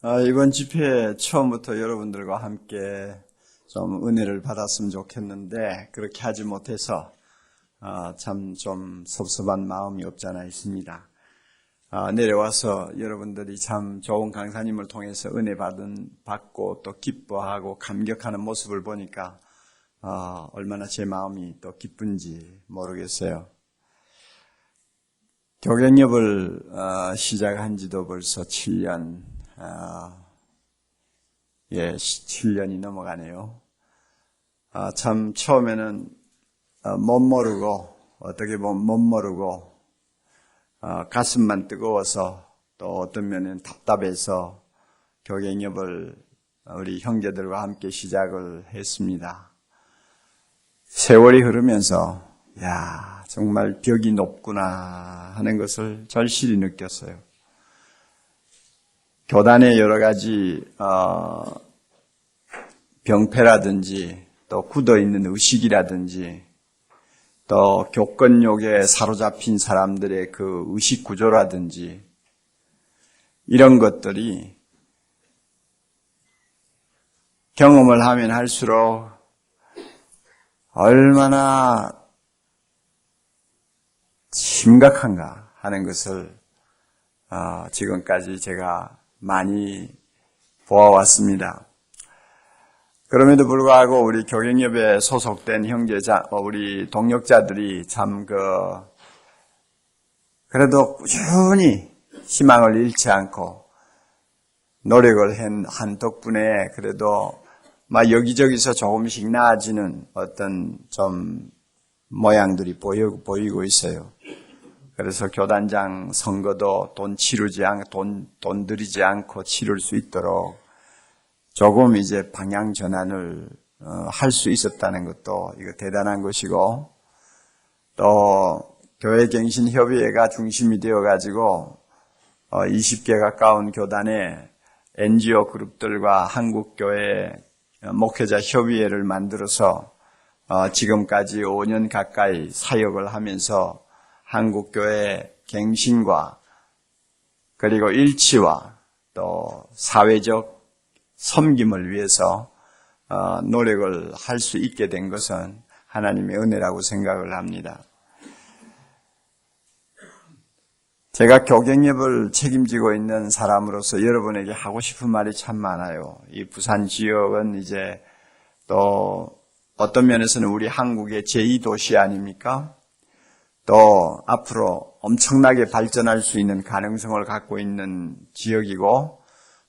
이번 집회 처음부터 여러분들과 함께 좀 은혜를 받았으면 좋겠는데 그렇게 하지 못해서 참 좀 섭섭한 마음이 없잖아 있습니다. 내려와서 여러분들이 참 좋은 강사님을 통해서 은혜 받고 또 기뻐하고 감격하는 모습을 보니까 얼마나 제 마음이 또 기쁜지 모르겠어요. 교갱협을 시작한 지도 벌써 7년 7년이 넘어가네요. 참 처음에는 못 모르고 어떻게 보면 못 모르고 가슴만 뜨거워서 또 어떤 면은 답답해서 교갱협을 우리 형제들과 함께 시작을 했습니다. 세월이 흐르면서 정말 벽이 높구나 하는 것을 절실히 느꼈어요. 교단의 여러 가지 병폐라든지 또 굳어있는 의식이라든지 또 교권욕에 사로잡힌 사람들의 그 의식 구조라든지 이런 것들이 경험을 하면 할수록 얼마나 심각한가 하는 것을 지금까지 제가 많이 보아왔습니다. 그럼에도 불구하고 우리 교갱협에 소속된 우리 동역자들이 참 그래도 꾸준히 희망을 잃지 않고 노력을 한 덕분에 그래도 여기저기서 조금씩 나아지는 어떤 좀 모양들이 보이고 있어요. 그래서 교단장 선거도 돈 들이지 않고 치를 수 있도록 조금 이제 방향 전환을 할 수 있었다는 것도 이거 대단한 것이고, 또 교회갱신협의회가 중심이 되어가지고 20개 가까운 교단의 NGO 그룹들과 한국교회 목회자 협의회를 만들어서 지금까지 5년 가까이 사역을 하면서 한국교회 갱신과 그리고 일치와 또 사회적 섬김을 위해서 노력을 할 수 있게 된 것은 하나님의 은혜라고 생각을 합니다. 제가 교갱협을 책임지고 있는 사람으로서 여러분에게 하고 싶은 말이 참 많아요. 이 부산 지역은 이제 또 어떤 면에서는 우리 한국의 제2도시 아닙니까? 또 앞으로 엄청나게 발전할 수 있는 가능성을 갖고 있는 지역이고,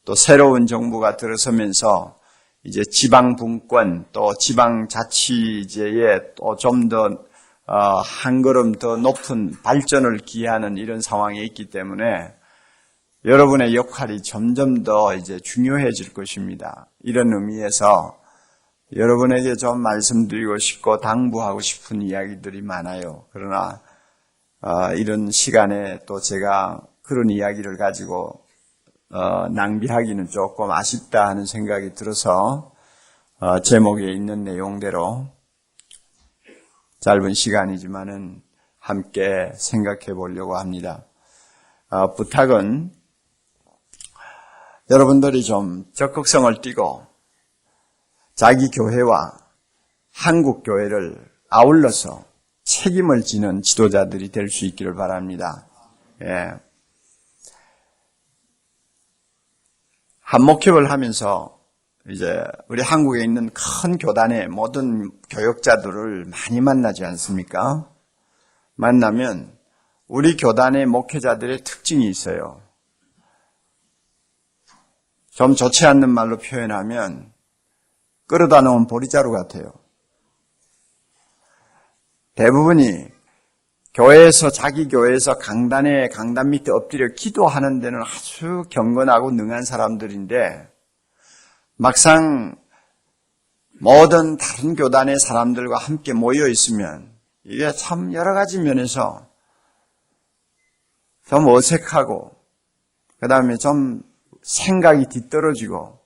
또 새로운 정부가 들어서면서 이제 지방 분권 또 지방 자치제에 또 좀 더 한 걸음 더 높은 발전을 기하는 이런 상황에 있기 때문에 여러분의 역할이 점점 더 이제 중요해질 것입니다. 이런 의미에서 여러분에게 좀 말씀드리고 싶고 당부하고 싶은 이야기들이 많아요. 그러나 이런 시간에 또 제가 그런 이야기를 가지고 낭비하기는 조금 아쉽다 하는 생각이 들어서 제목에 있는 내용대로 짧은 시간이지만은 함께 생각해 보려고 합니다. 부탁은 여러분들이 좀 적극성을 띠고 자기 교회와 한국 교회를 아울러서 책임을 지는 지도자들이 될 수 있기를 바랍니다. 한목협을 하면서 이제 우리 한국에 있는 큰 교단의 모든 교역자들을 많이 만나지 않습니까? 만나면 우리 교단의 목회자들의 특징이 있어요. 좀 좋지 않는 말로 표현하면 끌어다 놓은 보리자루 같아요. 대부분이 자기 교회에서 강단 밑에 엎드려 기도하는 데는 아주 경건하고 능한 사람들인데, 막상 모든 다른 교단의 사람들과 함께 모여 있으면 이게 참 여러 가지 면에서 좀 어색하고, 그 다음에 좀 생각이 뒤떨어지고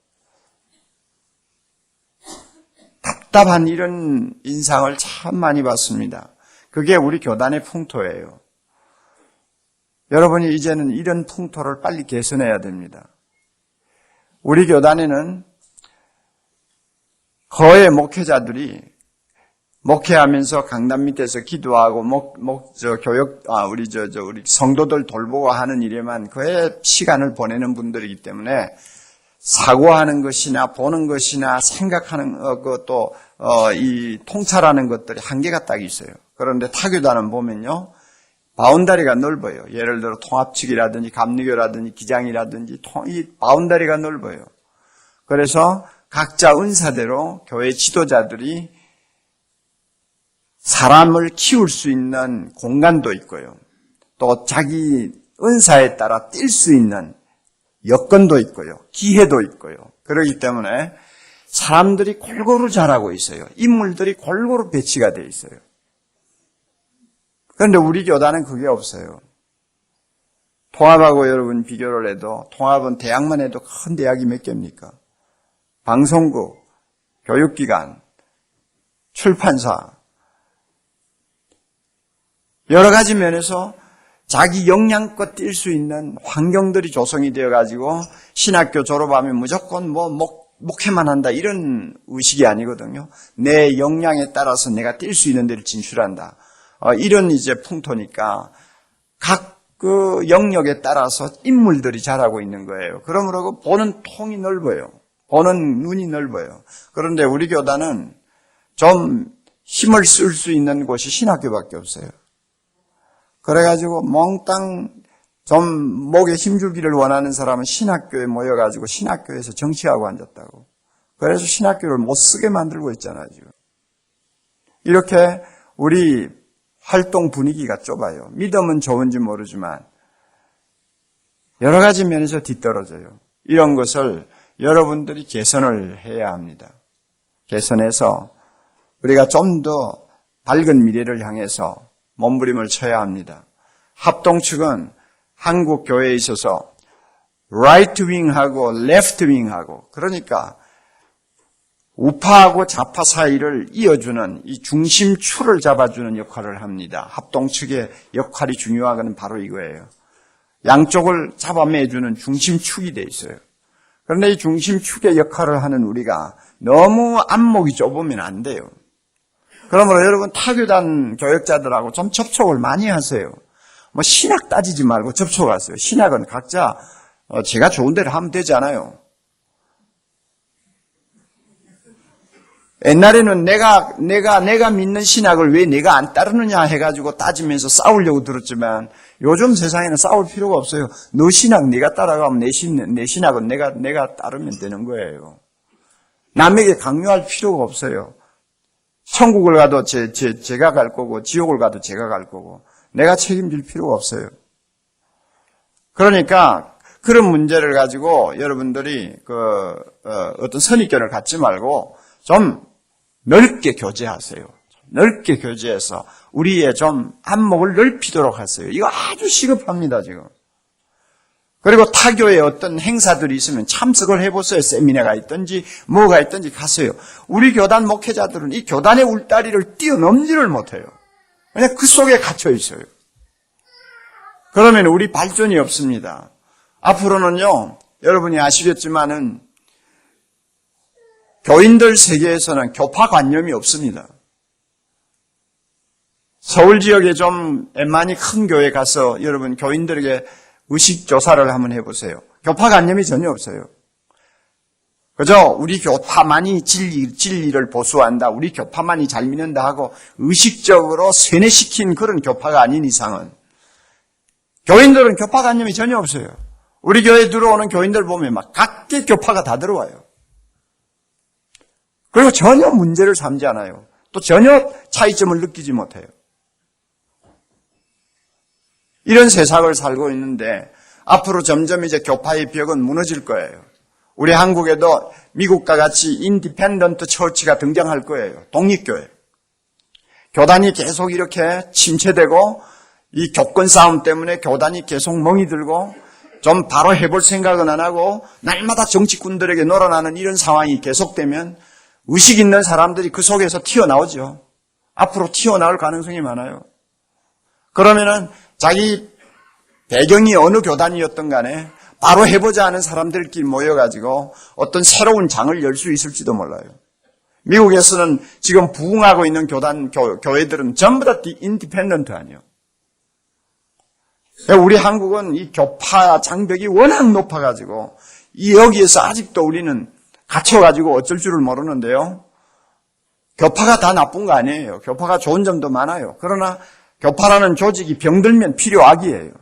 답답한 이런 인상을 참 많이 받습니다. 그게 우리 교단의 풍토예요. 여러분이 이제는 이런 풍토를 빨리 개선해야 됩니다. 우리 교단에는 거의 목회자들이 목회하면서 강단 밑에서 기도하고 우리 성도들 돌보고 하는 일에만 거의 시간을 보내는 분들이기 때문에 사고하는 것이나 보는 것이나 생각하는 것도 이 통찰하는 것들이 한계가 딱 있어요. 그런데 타교단은 보면요, 바운다리가 넓어요. 예를 들어 통합측이라든지 감리교라든지 기장이라든지 이 바운다리가 넓어요. 그래서 각자 은사대로 교회 지도자들이 사람을 키울 수 있는 공간도 있고요. 또 자기 은사에 따라 뛸 수 있는 여건도 있고요. 기회도 있고요. 그렇기 때문에 사람들이 골고루 자라고 있어요. 인물들이 골고루 배치가 되어 있어요. 그런데 우리 교단은 그게 없어요. 통합하고 여러분 비교를 해도 통합은 대학만 해도 큰 대학이 몇 개입니까? 방송국, 교육기관, 출판사, 여러 가지 면에서 자기 역량껏 뛸 수 있는 환경들이 조성이 되어가지고 신학교 졸업하면 무조건 목회만 한다 이런 의식이 아니거든요. 내 역량에 따라서 내가 뛸 수 있는 데를 진출한다. 이런 이제 풍토니까 각 그 영역에 따라서 인물들이 자라고 있는 거예요. 그러므로 보는 통이 넓어요. 보는 눈이 넓어요. 그런데 우리 교단은 좀 힘을 쓸 수 있는 곳이 신학교밖에 없어요. 그래가지고 몽땅 좀 목에 힘주기를 원하는 사람은 신학교에 모여가지고 신학교에서 정치하고 앉았다고. 그래서 신학교를 못 쓰게 만들고 있잖아요, 지금. 이렇게 우리 활동 분위기가 좁아요. 믿음은 좋은지 모르지만 여러 가지 면에서 뒤떨어져요. 이런 것을 여러분들이 개선을 해야 합니다. 개선해서 우리가 좀 더 밝은 미래를 향해서 몸부림을 쳐야 합니다. 합동측은 한국 교회에 있어서 right wing하고 left wing하고 그러니까 우파하고 좌파 사이를 이어주는 이 중심축을 잡아주는 역할을 합니다. 합동측의 역할이 중요한 건 바로 이거예요. 양쪽을 잡아매주는 중심축이 돼 있어요. 그런데 이 중심축의 역할을 하는 우리가 너무 안목이 좁으면 안 돼요. 그러므로 여러분 타교단 교역자들하고 좀 접촉을 많이 하세요. 신학 따지지 말고 접촉하세요. 신학은 각자 제가 좋은 대로 하면 되잖아요. 옛날에는 내가 믿는 신학을 왜 내가 안 따르느냐 해가지고 따지면서 싸우려고 들었지만 요즘 세상에는 싸울 필요가 없어요. 너 신학 네가 따라가면 내 신학은 내가 따르면 되는 거예요. 남에게 강요할 필요가 없어요. 천국을 가도 제가 갈 거고 지옥을 가도 제가 갈 거고 내가 책임질 필요가 없어요. 그러니까 그런 문제를 가지고 여러분들이 어떤 선입견을 갖지 말고 좀 넓게 교제하세요. 넓게 교제해서 우리의 좀 안목을 넓히도록 하세요. 이거 아주 시급합니다, 지금. 그리고 타교에 어떤 행사들이 있으면 참석을 해보세요. 세미나가 있든지 뭐가 있든지 가세요. 우리 교단 목회자들은 이 교단의 울다리를 뛰어넘지를 못해요. 그냥 그 속에 갇혀 있어요. 그러면 우리 발전이 없습니다. 앞으로는요, 여러분이 아시겠지만은 교인들 세계에서는 교파관념이 없습니다. 서울 지역에 좀 많이 큰 교회 가서 여러분 교인들에게 의식조사를 한번 해보세요. 교파관념이 전혀 없어요. 그죠? 우리 교파만이 진리를 보수한다. 우리 교파만이 잘 믿는다 하고 의식적으로 세뇌시킨 그런 교파가 아닌 이상은 교인들은 교파관념이 전혀 없어요. 우리 교회에 들어오는 교인들 보면 막 각계 교파가 다 들어와요. 그리고 전혀 문제를 삼지 않아요. 또 전혀 차이점을 느끼지 못해요. 이런 세상을 살고 있는데 앞으로 점점 이제 교파의 벽은 무너질 거예요. 우리 한국에도 미국과 같이 인디펜던트 처치가 등장할 거예요. 독립교회. 교단이 계속 이렇게 침체되고 이 교권 싸움 때문에 교단이 계속 멍이 들고 좀 바로 해볼 생각은 안 하고 날마다 정치꾼들에게 놀아나는 이런 상황이 계속되면 의식 있는 사람들이 그 속에서 튀어나오죠. 앞으로 튀어나올 가능성이 많아요. 그러면은 자기 배경이 어느 교단이었던 간에 바로 해보자 하는 사람들끼리 모여가지고 어떤 새로운 장을 열 수 있을지도 몰라요. 미국에서는 지금 부흥하고 있는 교회들은 전부 다 인디펜던트 아니에요. 우리 한국은 이 교파 장벽이 워낙 높아가지고 여기에서 아직도 우리는 갇혀가지고 어쩔 줄을 모르는데요. 교파가 다 나쁜 거 아니에요. 교파가 좋은 점도 많아요. 그러나 교파라는 조직이 병들면 필요악이에요.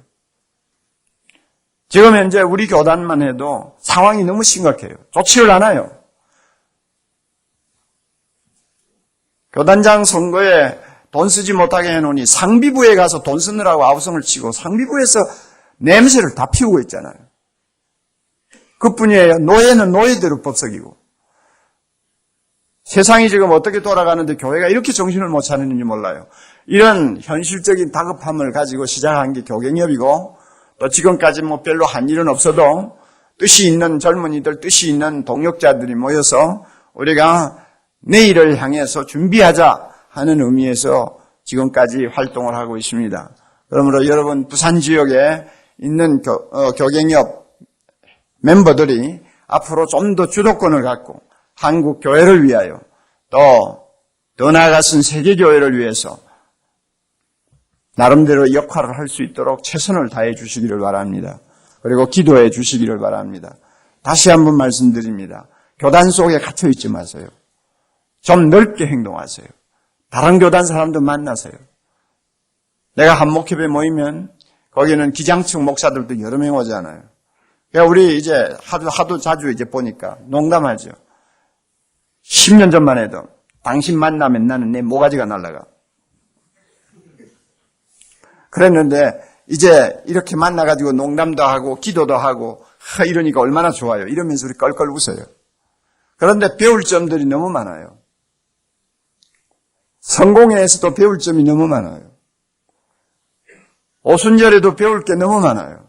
지금 현재 우리 교단만 해도 상황이 너무 심각해요. 좋지를 않아요. 교단장 선거에 돈 쓰지 못하게 해놓으니 상비부에 가서 돈 쓰느라고 아우성을 치고 상비부에서 냄새를 다 피우고 있잖아요. 그뿐이에요. 노예는 노예대로 법석이고. 세상이 지금 어떻게 돌아가는데 교회가 이렇게 정신을 못 차리는지 몰라요. 이런 현실적인 다급함을 가지고 시작한 게 교갱협이고, 또 지금까지 뭐 별로 한 일은 없어도 뜻이 있는 젊은이들, 뜻이 있는 동역자들이 모여서 우리가 내일을 향해서 준비하자 하는 의미에서 지금까지 활동을 하고 있습니다. 그러므로 여러분 부산 지역에 있는 교갱협 멤버들이 앞으로 좀 더 주도권을 갖고 한국 교회를 위하여 또 더 나아가선 세계 교회를 위해서 나름대로 역할을 할 수 있도록 최선을 다해 주시기를 바랍니다. 그리고 기도해 주시기를 바랍니다. 다시 한번 말씀드립니다. 교단 속에 갇혀 있지 마세요. 좀 넓게 행동하세요. 다른 교단 사람도 만나세요. 내가 한 목협에 모이면 거기는 기장층 목사들도 여러 명 오잖아요. 그러니까 우리 이제 하도 자주 이제 보니까 농담하죠. 10년 전만 해도 당신 만나면 나는 내 모가지가 날아가. 그랬는데 이제 이렇게 만나가지고 농담도 하고 기도도 하고 이러니까 얼마나 좋아요. 이러면서 우리 껄껄 웃어요. 그런데 배울 점들이 너무 많아요. 성공에서도 배울 점이 너무 많아요. 오순절에도 배울 게 너무 많아요.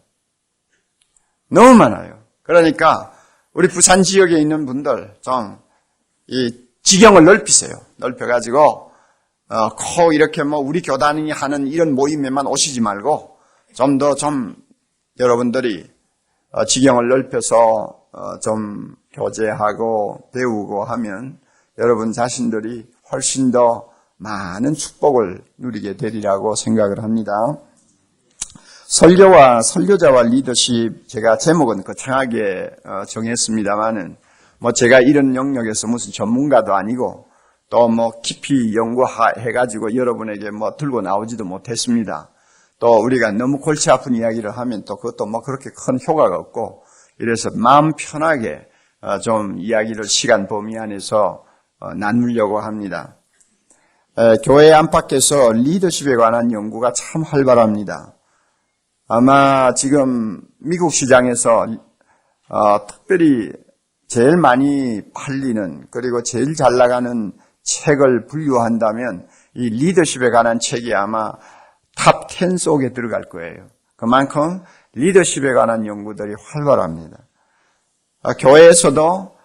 너무 많아요. 그러니까 우리 부산 지역에 있는 분들 좀 이 지경을 넓히세요. 넓혀가지고 코 이렇게 뭐 우리 교단이 하는 이런 모임에만 오시지 말고 좀 더 여러분들이 지경을 넓혀서 좀 교제하고 배우고 하면 여러분 자신들이 훨씬 더 많은 축복을 누리게 되리라고 생각을 합니다. 설교와 설교자와 리더십, 제가 제목은 거창하게 정했습니다만은 뭐 제가 이런 영역에서 무슨 전문가도 아니고 또 뭐 깊이 연구해가지고 여러분에게 뭐 들고 나오지도 못했습니다. 또 우리가 너무 골치 아픈 이야기를 하면 또 그것도 뭐 그렇게 큰 효과가 없고, 이래서 마음 편하게 좀 이야기를 시간 범위 안에서 나누려고 합니다. 교회 안팎에서 리더십에 관한 연구가 참 활발합니다. 아마 지금 미국 시장에서 특별히 제일 많이 팔리는, 그리고 제일 잘 나가는 책을 분류한다면 이 리더십에 관한 책이 아마 탑 10 속에 들어갈 거예요. 그만큼 리더십에 관한 연구들이 활발합니다. 교회에서도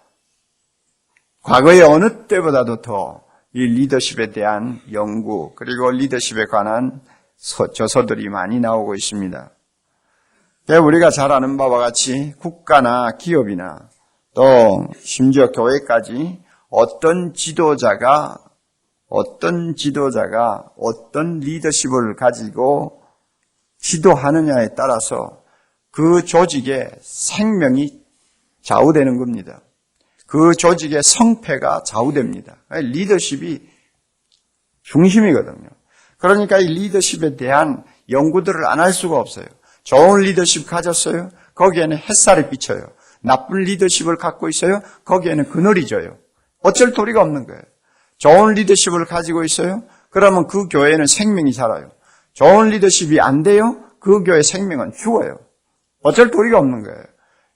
과거의 어느 때보다도 더 이 리더십에 대한 연구, 그리고 리더십에 관한 저서들이 많이 나오고 있습니다. 우리가 잘 아는 바와 같이 국가나 기업이나 또 심지어 교회까지 어떤 지도자가 어떤 리더십을 가지고 지도하느냐에 따라서 그 조직의 생명이 좌우되는 겁니다. 그 조직의 성패가 좌우됩니다. 리더십이 중심이거든요. 그러니까 이 리더십에 대한 연구들을 안 할 수가 없어요. 좋은 리더십 가졌어요? 거기에는 햇살이 비쳐요. 나쁜 리더십을 갖고 있어요? 거기에는 그늘이 져요. 어쩔 도리가 없는 거예요. 좋은 리더십을 가지고 있어요? 그러면 그 교회는 생명이 살아요. 좋은 리더십이 안 돼요? 그 교회 생명은 죽어요. 어쩔 도리가 없는 거예요.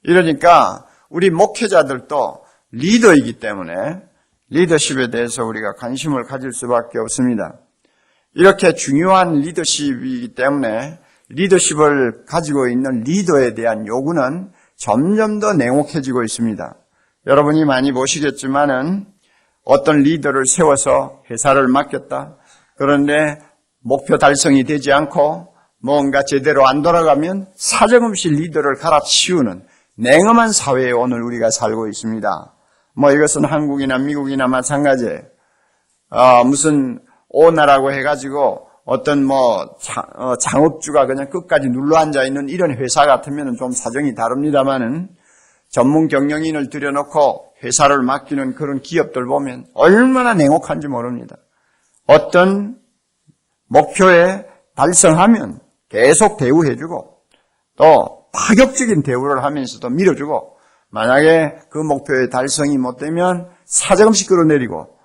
이러니까 우리 목회자들도 리더이기 때문에 리더십에 대해서 우리가 관심을 가질 수밖에 없습니다. 이렇게 중요한 리더십이기 때문에 리더십을 가지고 있는 리더에 대한 요구는 점점 더 냉혹해지고 있습니다. 여러분이 많이 보시겠지만은 어떤 리더를 세워서 회사를 맡겼다. 그런데 목표 달성이 되지 않고 뭔가 제대로 안 돌아가면 사정없이 리더를 갈아치우는 냉엄한 사회에 오늘 우리가 살고 있습니다. 이것은 한국이나 미국이나 마찬가지예요. 무슨 오너라고 해가지고 어떤 창업주가 그냥 끝까지 눌러앉아 있는 이런 회사 같으면 좀 사정이 다릅니다만은 전문 경영인을 들여놓고 회사를 맡기는 그런 기업들 보면 얼마나 냉혹한지 모릅니다. 어떤 목표에 달성하면 계속 대우해주고 또 파격적인 대우를 하면서도 밀어주고 만약에 그 목표에 달성이 못되면 사정없이 끌어내리고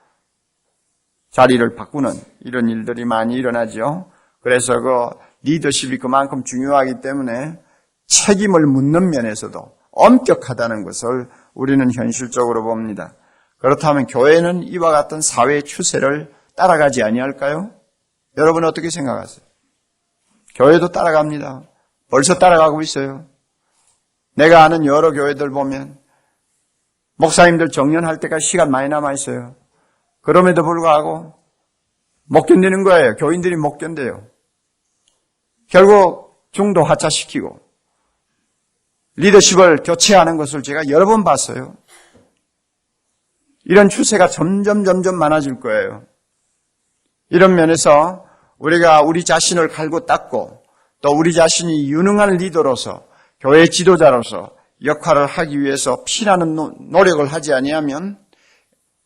자리를 바꾸는 이런 일들이 많이 일어나죠. 그래서 그 리더십이 그만큼 중요하기 때문에 책임을 묻는 면에서도 엄격하다는 것을 우리는 현실적으로 봅니다. 그렇다면 교회는 이와 같은 사회의 추세를 따라가지 아니할까요? 여러분 어떻게 생각하세요? 교회도 따라갑니다. 벌써 따라가고 있어요. 내가 아는 여러 교회들 보면 목사님들 정년할 때까지 시간 많이 남아 있어요. 그럼에도 불구하고 못 견디는 거예요. 교인들이 못 견뎌요. 결국 중도 하차시키고 리더십을 교체하는 것을 제가 여러 번 봤어요. 이런 추세가 점점 많아질 거예요. 이런 면에서 우리가 우리 자신을 갈고 닦고 또 우리 자신이 유능한 리더로서 교회 지도자로서 역할을 하기 위해서 피나는 노력을 하지 아니하면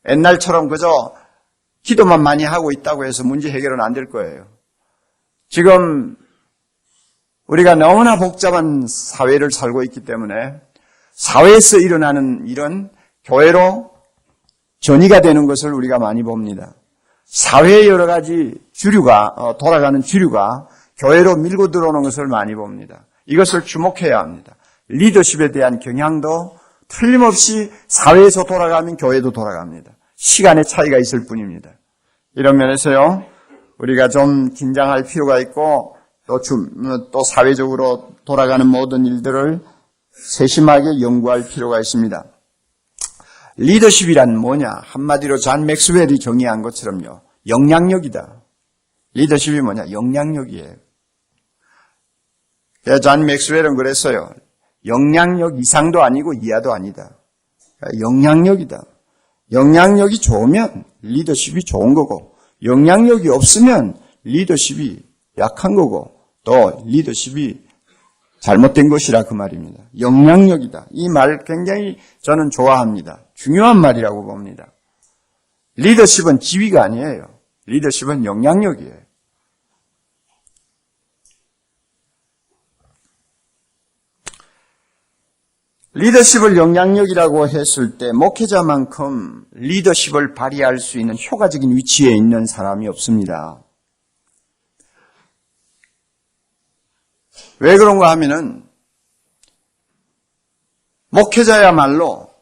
옛날처럼 그저 기도만 많이 하고 있다고 해서 문제 해결은 안 될 거예요. 지금 우리가 너무나 복잡한 사회를 살고 있기 때문에 사회에서 일어나는 일은 교회로 전이가 되는 것을 우리가 많이 봅니다. 사회의 여러 가지 주류가 돌아가는 주류가 교회로 밀고 들어오는 것을 많이 봅니다. 이것을 주목해야 합니다. 리더십에 대한 경향도 틀림없이 사회에서 돌아가면 교회도 돌아갑니다. 시간의 차이가 있을 뿐입니다. 이런 면에서요, 우리가 좀 긴장할 필요가 있고 또 사회적으로 돌아가는 모든 일들을 세심하게 연구할 필요가 있습니다. 리더십이란 뭐냐? 한마디로 존 맥스웰이 정의한 것처럼요. 영향력이다. 리더십이 뭐냐? 영향력이에요. 존 맥스웰은 그랬어요. 영향력 이상도 아니고 이하도 아니다. 영향력이다. 영향력이 좋으면 리더십이 좋은 거고 영향력이 없으면 리더십이 약한 거고 또 리더십이 잘못된 것이라 그 말입니다. 영향력이다. 이 말 굉장히 저는 좋아합니다. 중요한 말이라고 봅니다. 리더십은 지위가 아니에요. 리더십은 영향력이에요. 리더십을 영향력이라고 했을 때 목회자만큼 리더십을 발휘할 수 있는 효과적인 위치에 있는 사람이 없습니다. 왜 그런가 하면은 목회자야말로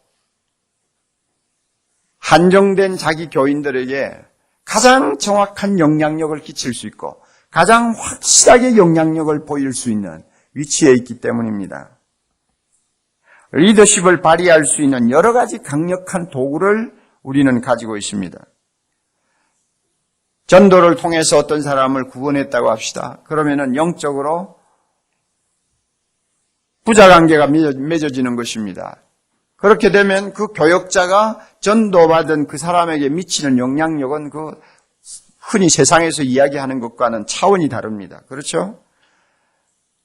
한정된 자기 교인들에게 가장 정확한 영향력을 끼칠 수 있고 가장 확실하게 영향력을 보일 수 있는 위치에 있기 때문입니다. 리더십을 발휘할 수 있는 여러 가지 강력한 도구를 우리는 가지고 있습니다. 전도를 통해서 어떤 사람을 구원했다고 합시다. 그러면은 영적으로 부자관계가 맺어지는 것입니다. 그렇게 되면 그 교역자가 전도받은 그 사람에게 미치는 영향력은 그 흔히 세상에서 이야기하는 것과는 차원이 다릅니다. 그렇죠?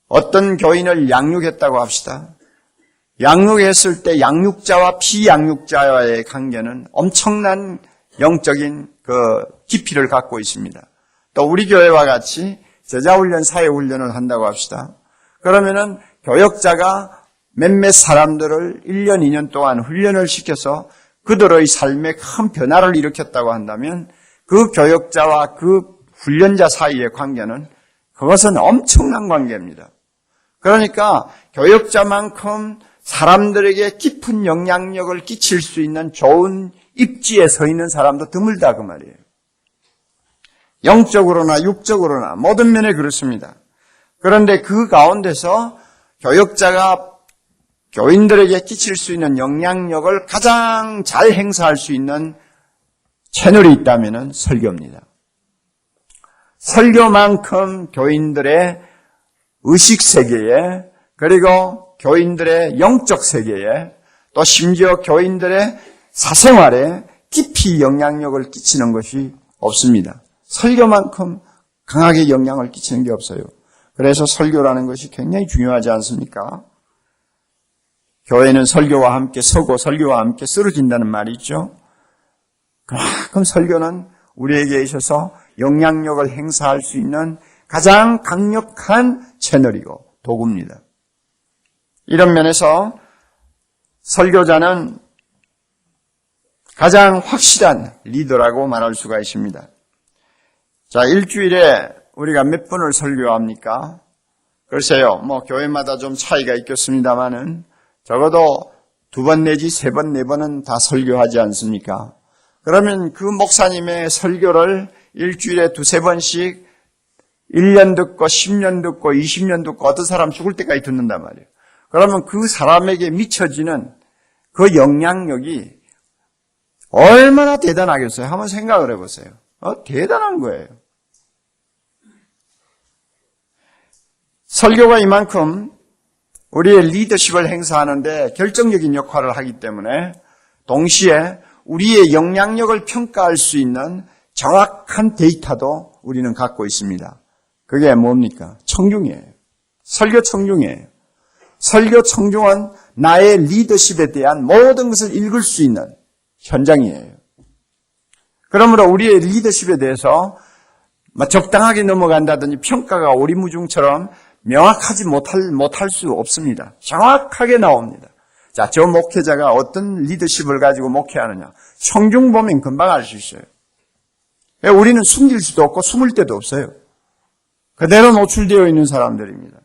어떤 교인을 양육했다고 합시다. 양육했을 때 양육자와 피양육자와의 관계는 엄청난 영적인 그 깊이를 갖고 있습니다. 또 우리 교회와 같이 제자훈련, 사회훈련을 한다고 합시다. 그러면은 교역자가 몇몇 사람들을 1년, 2년 동안 훈련을 시켜서 그들의 삶에 큰 변화를 일으켰다고 한다면 그 교역자와 그 훈련자 사이의 관계는 그것은 엄청난 관계입니다. 그러니까 교역자만큼 사람들에게 깊은 영향력을 끼칠 수 있는 좋은 입지에 서 있는 사람도 드물다 그 말이에요. 영적으로나 육적으로나 모든 면에 그렇습니다. 그런데 그 가운데서 교역자가 교인들에게 끼칠 수 있는 영향력을 가장 잘 행사할 수 있는 채널이 있다면 설교입니다. 설교만큼 교인들의 의식 세계에, 그리고 교인들의 영적 세계에, 또 심지어 교인들의 사생활에 깊이 영향력을 끼치는 것이 없습니다. 설교만큼 강하게 영향을 끼치는 게 없어요. 그래서 설교라는 것이 굉장히 중요하지 않습니까? 교회는 설교와 함께 서고 설교와 함께 쓰러진다는 말이 있죠. 그만큼 설교는 우리에게 있어서 영향력을 행사할 수 있는 가장 강력한 채널이고 도구입니다. 이런 면에서 설교자는 가장 확실한 리더라고 말할 수가 있습니다. 자, 일주일에 우리가 몇 번을 설교합니까? 글쎄요, 교회마다 좀 차이가 있겠습니다만은 적어도 2번 내지 3번, 4번은 다 설교하지 않습니까? 그러면 그 목사님의 설교를 일주일에 2-3번씩 1년 듣고 10년 듣고 20년 듣고 어떤 사람 죽을 때까지 듣는단 말이에요. 그러면 그 사람에게 미쳐지는 그 영향력이 얼마나 대단하겠어요? 한번 생각을 해보세요. 대단한 거예요. 설교가 이만큼 우리의 리더십을 행사하는데 결정적인 역할을 하기 때문에 동시에 우리의 영향력을 평가할 수 있는 정확한 데이터도 우리는 갖고 있습니다. 그게 뭡니까? 청중이에요. 설교 청중이에요. 설교 청중은 나의 리더십에 대한 모든 것을 읽을 수 있는 현장이에요. 그러므로 우리의 리더십에 대해서 적당하게 넘어간다든지 평가가 오리무중처럼 명확하지 못할 수 없습니다. 정확하게 나옵니다. 자, 저 목회자가 어떤 리더십을 가지고 목회하느냐. 청중 보면 금방 알 수 있어요. 우리는 숨길 수도 없고 숨을 데도 없어요. 그대로 노출되어 있는 사람들입니다.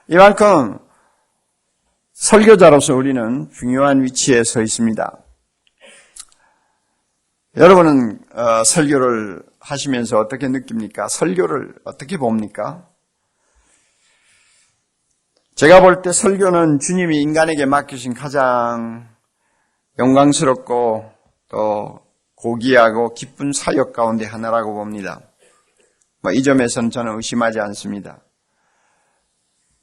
이만큼 설교자로서 우리는 중요한 위치에 서 있습니다. 여러분은 설교를 하시면서 어떻게 느낍니까? 설교를 어떻게 봅니까? 제가 볼 때 설교는 주님이 인간에게 맡기신 가장 영광스럽고 또 고귀하고 기쁜 사역 가운데 하나라고 봅니다. 이 점에서는 저는 의심하지 않습니다.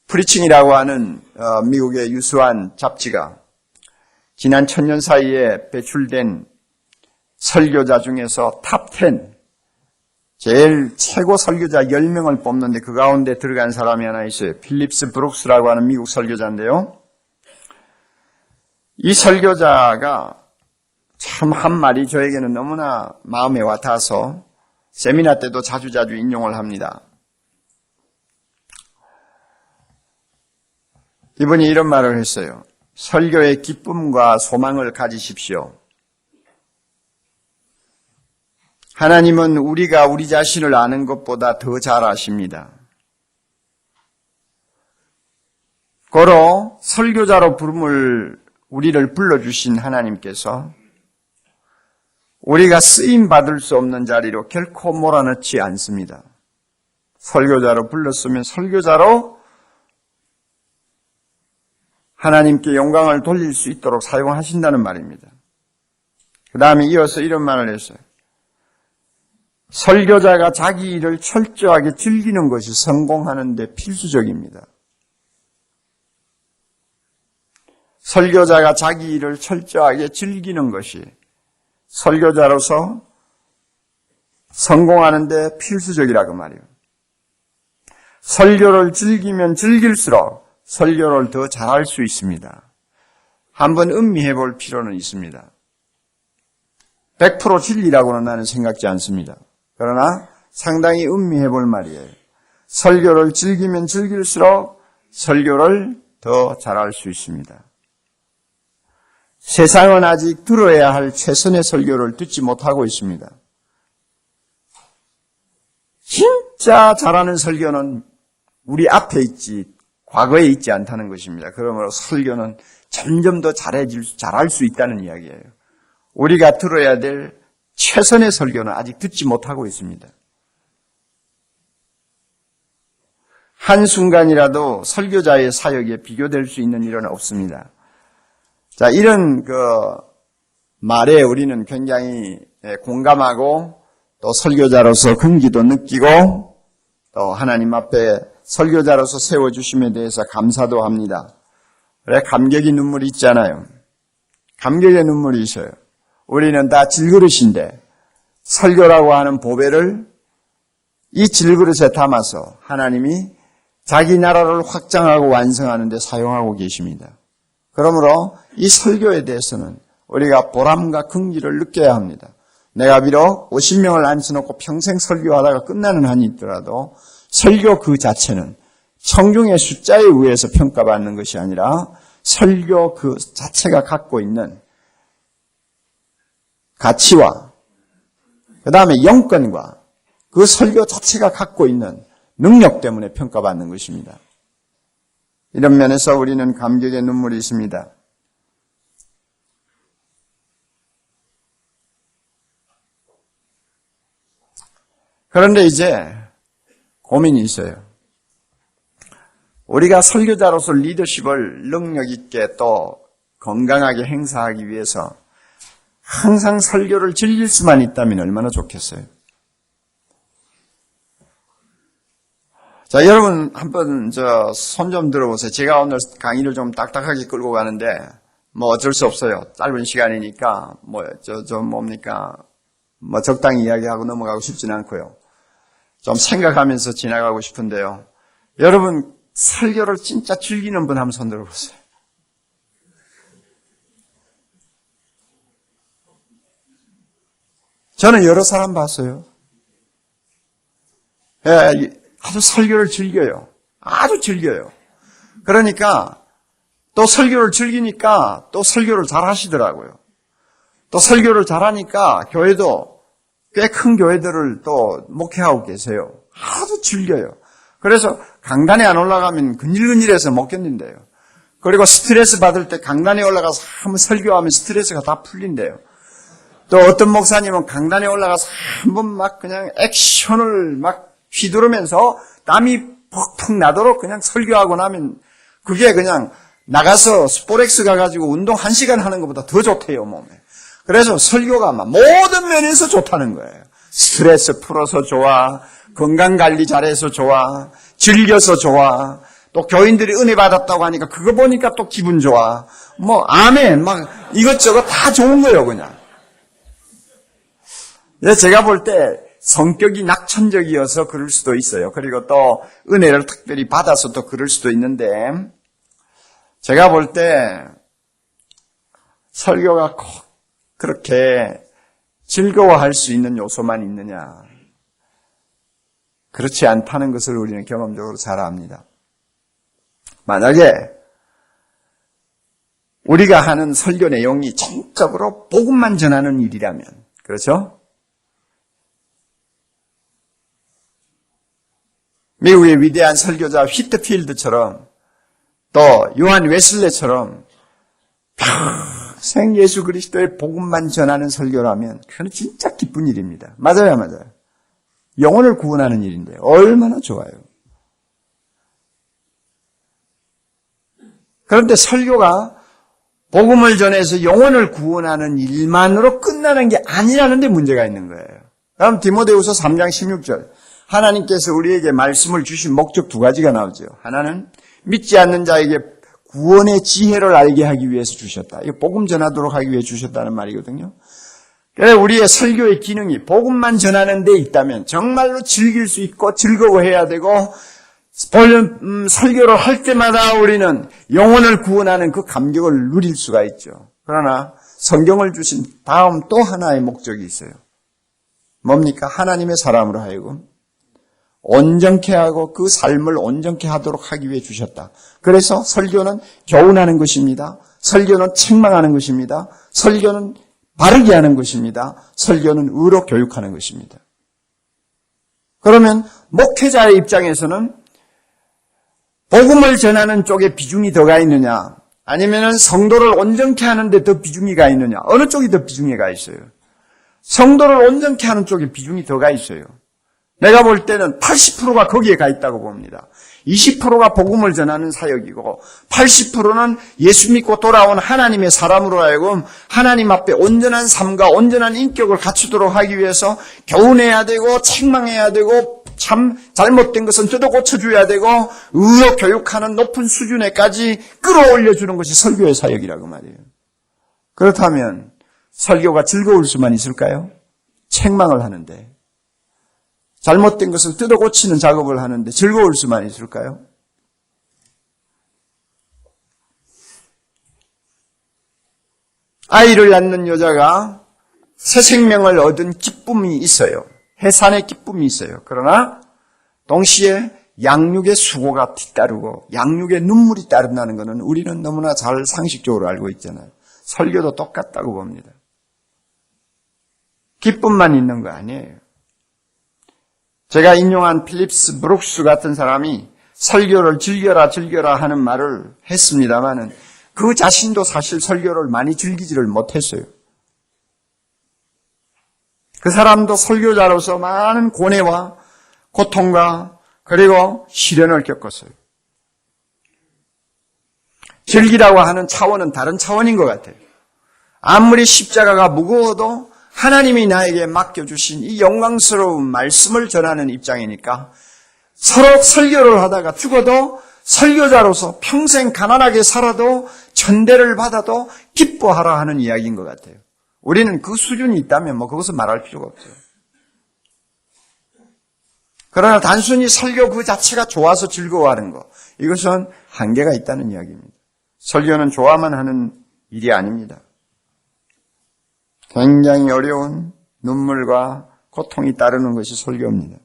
프리칭이라고 하는 미국의 유수한 잡지가 지난 1000년 사이에 배출된 설교자 중에서 탑 10, 제일 최고 설교자 10명을 뽑는데 그 가운데 들어간 사람이 하나 있어요. 필립스 브룩스라고 하는 미국 설교자인데요. 이 설교자가 참 한 말이 저에게는 너무나 마음에 와닿아서 세미나 때도 자주자주 인용을 합니다. 이분이 이런 말을 했어요. 설교의 기쁨과 소망을 가지십시오. 하나님은 우리가 우리 자신을 아는 것보다 더 잘 아십니다. 고로 설교자로 우리를 불러주신 하나님께서 우리가 쓰임받을 수 없는 자리로 결코 몰아넣지 않습니다. 설교자로 불렀으면 설교자로 하나님께 영광을 돌릴 수 있도록 사용하신다는 말입니다. 그 다음에 이어서 이런 말을 했어요. 설교자가 자기 일을 철저하게 즐기는 것이 성공하는 데 필수적입니다. 설교자가 자기 일을 철저하게 즐기는 것이 설교자로서 성공하는 데 필수적이라고 말이에요. 설교를 즐기면 즐길수록 설교를 더 잘할 수 있습니다. 한번 음미해 볼 필요는 있습니다. 100% 진리라고는 나는 생각지 않습니다. 그러나 상당히 음미해 볼 말이에요. 설교를 즐기면 즐길수록 설교를 더 잘할 수 있습니다. 세상은 아직 들어야 할 최선의 설교를 듣지 못하고 있습니다. 진짜 잘하는 설교는 우리 앞에 있지 과거에 있지 않다는 것입니다. 그러므로 설교는 점점 더 잘할 수 있다는 이야기예요. 우리가 들어야 될 최선의 설교는 아직 듣지 못하고 있습니다. 한순간이라도 설교자의 사역에 비교될 수 있는 일은 없습니다. 자, 이런 말에 우리는 굉장히 공감하고 또 설교자로서 긍지도 느끼고 또 하나님 앞에 설교자로서 세워주심에 대해서 감사도 합니다. 그래, 감격의 눈물이 있잖아요. 감격의 눈물이 있어요. 우리는 다 질그릇인데 설교라고 하는 보배를 이 질그릇에 담아서 하나님이 자기 나라를 확장하고 완성하는 데 사용하고 계십니다. 그러므로 이 설교에 대해서는 우리가 보람과 긍지를 느껴야 합니다. 내가 비록 50명을 앉혀놓고 평생 설교하다가 끝나는 한이 있더라도 설교 그 자체는 청중의 숫자에 의해서 평가받는 것이 아니라 설교 그 자체가 갖고 있는 가치와 그 다음에 영권과 그 설교 자체가 갖고 있는 능력 때문에 평가받는 것입니다. 이런 면에서 우리는 감격의 눈물이 있습니다. 그런데 이제 고민이 있어요. 우리가 설교자로서 리더십을 능력 있게 또 건강하게 행사하기 위해서 항상 설교를 즐길 수만 있다면 얼마나 좋겠어요. 자, 여러분 한번 손 좀 들어보세요. 제가 오늘 강의를 좀 딱딱하게 끌고 가는데 뭐 어쩔 수 없어요. 짧은 시간이니까 적당히 이야기하고 넘어가고 싶지는 않고요. 좀 생각하면서 지나가고 싶은데요. 여러분 설교를 진짜 즐기는 분 한번 손 들어보세요. 저는 여러 사람 봤어요. 아주 설교를 즐겨요. 아주 즐겨요. 그러니까 또 설교를 즐기니까 또 설교를 잘 하시더라고요. 또 설교를 잘하니까 교회도 꽤 큰 교회들을 또 목회하고 계세요. 아주 즐겨요. 그래서 강단에 안 올라가면 근질근질해서 못 견딘대요. 그리고 스트레스 받을 때 강단에 올라가서 한번 설교하면 스트레스가 다 풀린대요. 또 어떤 목사님은 강단에 올라가서 한번 막 그냥 액션을 막 휘두르면서 땀이 퍽퍽 나도록 그냥 설교하고 나면 그게 그냥 나가서 스포렉스 가가지고 운동 1시간 하는 것보다 더 좋대요, 몸에. 그래서 설교가 막 모든 면에서 좋다는 거예요. 스트레스 풀어서 좋아, 건강관리 잘해서 좋아, 즐겨서 좋아, 또 교인들이 은혜 받았다고 하니까 그거 보니까 또 기분 좋아. 아멘, 막 이것저것 다 좋은 거예요, 그냥. 제가 볼 때 성격이 낙천적이어서 그럴 수도 있어요. 그리고 또 은혜를 특별히 받아서 또 그럴 수도 있는데 제가 볼 때 설교가 꼭 그렇게 즐거워할 수 있는 요소만 있느냐? 그렇지 않다는 것을 우리는 경험적으로 잘 압니다. 만약에 우리가 하는 설교 내용이 전적으로 복음만 전하는 일이라면, 그렇죠? 미국의 위대한 설교자 휘트필드처럼 또 요한 웨슬레처럼 평생 예수 그리스도의 복음만 전하는 설교라면 그건 진짜 기쁜 일입니다. 맞아요. 영혼을 구원하는 일인데 얼마나 좋아요. 그런데 설교가 복음을 전해서 영혼을 구원하는 일만으로 끝나는 게 아니라는 데 문제가 있는 거예요. 다음 디모데후서 3장 16절. 하나님께서 우리에게 말씀을 주신 목적 2가지가 나오죠. 하나는 믿지 않는 자에게 구원의 지혜를 알게 하기 위해서 주셨다. 이거 복음 전하도록 하기 위해 주셨다는 말이거든요. 그래서 우리의 설교의 기능이 복음만 전하는 데 있다면 정말로 즐길 수 있고 즐거워해야 되고 설교를 할 때마다 우리는 영혼을 구원하는 그 감격을 누릴 수가 있죠. 그러나 성경을 주신 다음 또 하나의 목적이 있어요. 뭡니까? 하나님의 사람으로 하여금 온전케 하고 그 삶을 온전케 하도록 하기 위해 주셨다. 그래서 설교는 교훈하는 것입니다. 설교는 책망하는 것입니다. 설교는 바르게 하는 것입니다. 설교는 의로 교육하는 것입니다. 그러면 목회자의 입장에서는 복음을 전하는 쪽에 비중이 더 가 있느냐, 아니면 성도를 온전케 하는 데 더 비중이 가 있느냐, 어느 쪽이 더 비중이 가 있어요? 성도를 온전케 하는 쪽에 비중이 더 가 있어요. 내가 볼 때는 80%가 거기에 가 있다고 봅니다. 20%가 복음을 전하는 사역이고 80%는 예수 믿고 돌아온 하나님의 사람으로 하여금 하나님 앞에 온전한 삶과 온전한 인격을 갖추도록 하기 위해서 교훈해야 되고 책망해야 되고 참 잘못된 것은 뜯어 고쳐줘야 되고 의로 교육하는 높은 수준에까지 끌어올려주는 것이 설교의 사역이라고 말이에요. 그렇다면 설교가 즐거울 수만 있을까요? 책망을 하는데, 잘못된 것을 뜯어 고치는 작업을 하는데 즐거울 수만 있을까요? 아이를 낳는 여자가 새 생명을 얻은 기쁨이 있어요. 해산의 기쁨이 있어요. 그러나 동시에 양육의 수고가 뒤따르고 양육의 눈물이 따른다는 것은 우리는 너무나 잘 상식적으로 알고 있잖아요. 설교도 똑같다고 봅니다. 기쁨만 있는 거 아니에요. 제가 인용한 필립스 브룩스 같은 사람이 설교를 즐겨라 하는 말을 했습니다마는 그 자신도 사실 설교를 많이 즐기지를 못했어요. 그 사람도 설교자로서 많은 고뇌와 고통과 그리고 시련을 겪었어요. 즐기라고 하는 차원은 다른 차원인 것 같아요. 아무리 십자가가 무거워도 하나님이 나에게 맡겨주신 이 영광스러운 말씀을 전하는 입장이니까 서로 설교를 하다가 죽어도 설교자로서 평생 가난하게 살아도 천대를 받아도 기뻐하라 하는 이야기인 것 같아요. 우리는 그 수준이 있다면 그것은 말할 필요가 없어요. 그러나 단순히 설교 그 자체가 좋아서 즐거워하는 것, 이것은 한계가 있다는 이야기입니다. 설교는 좋아만 하는 일이 아닙니다. 굉장히 어려운 눈물과 고통이 따르는 것이 설교입니다.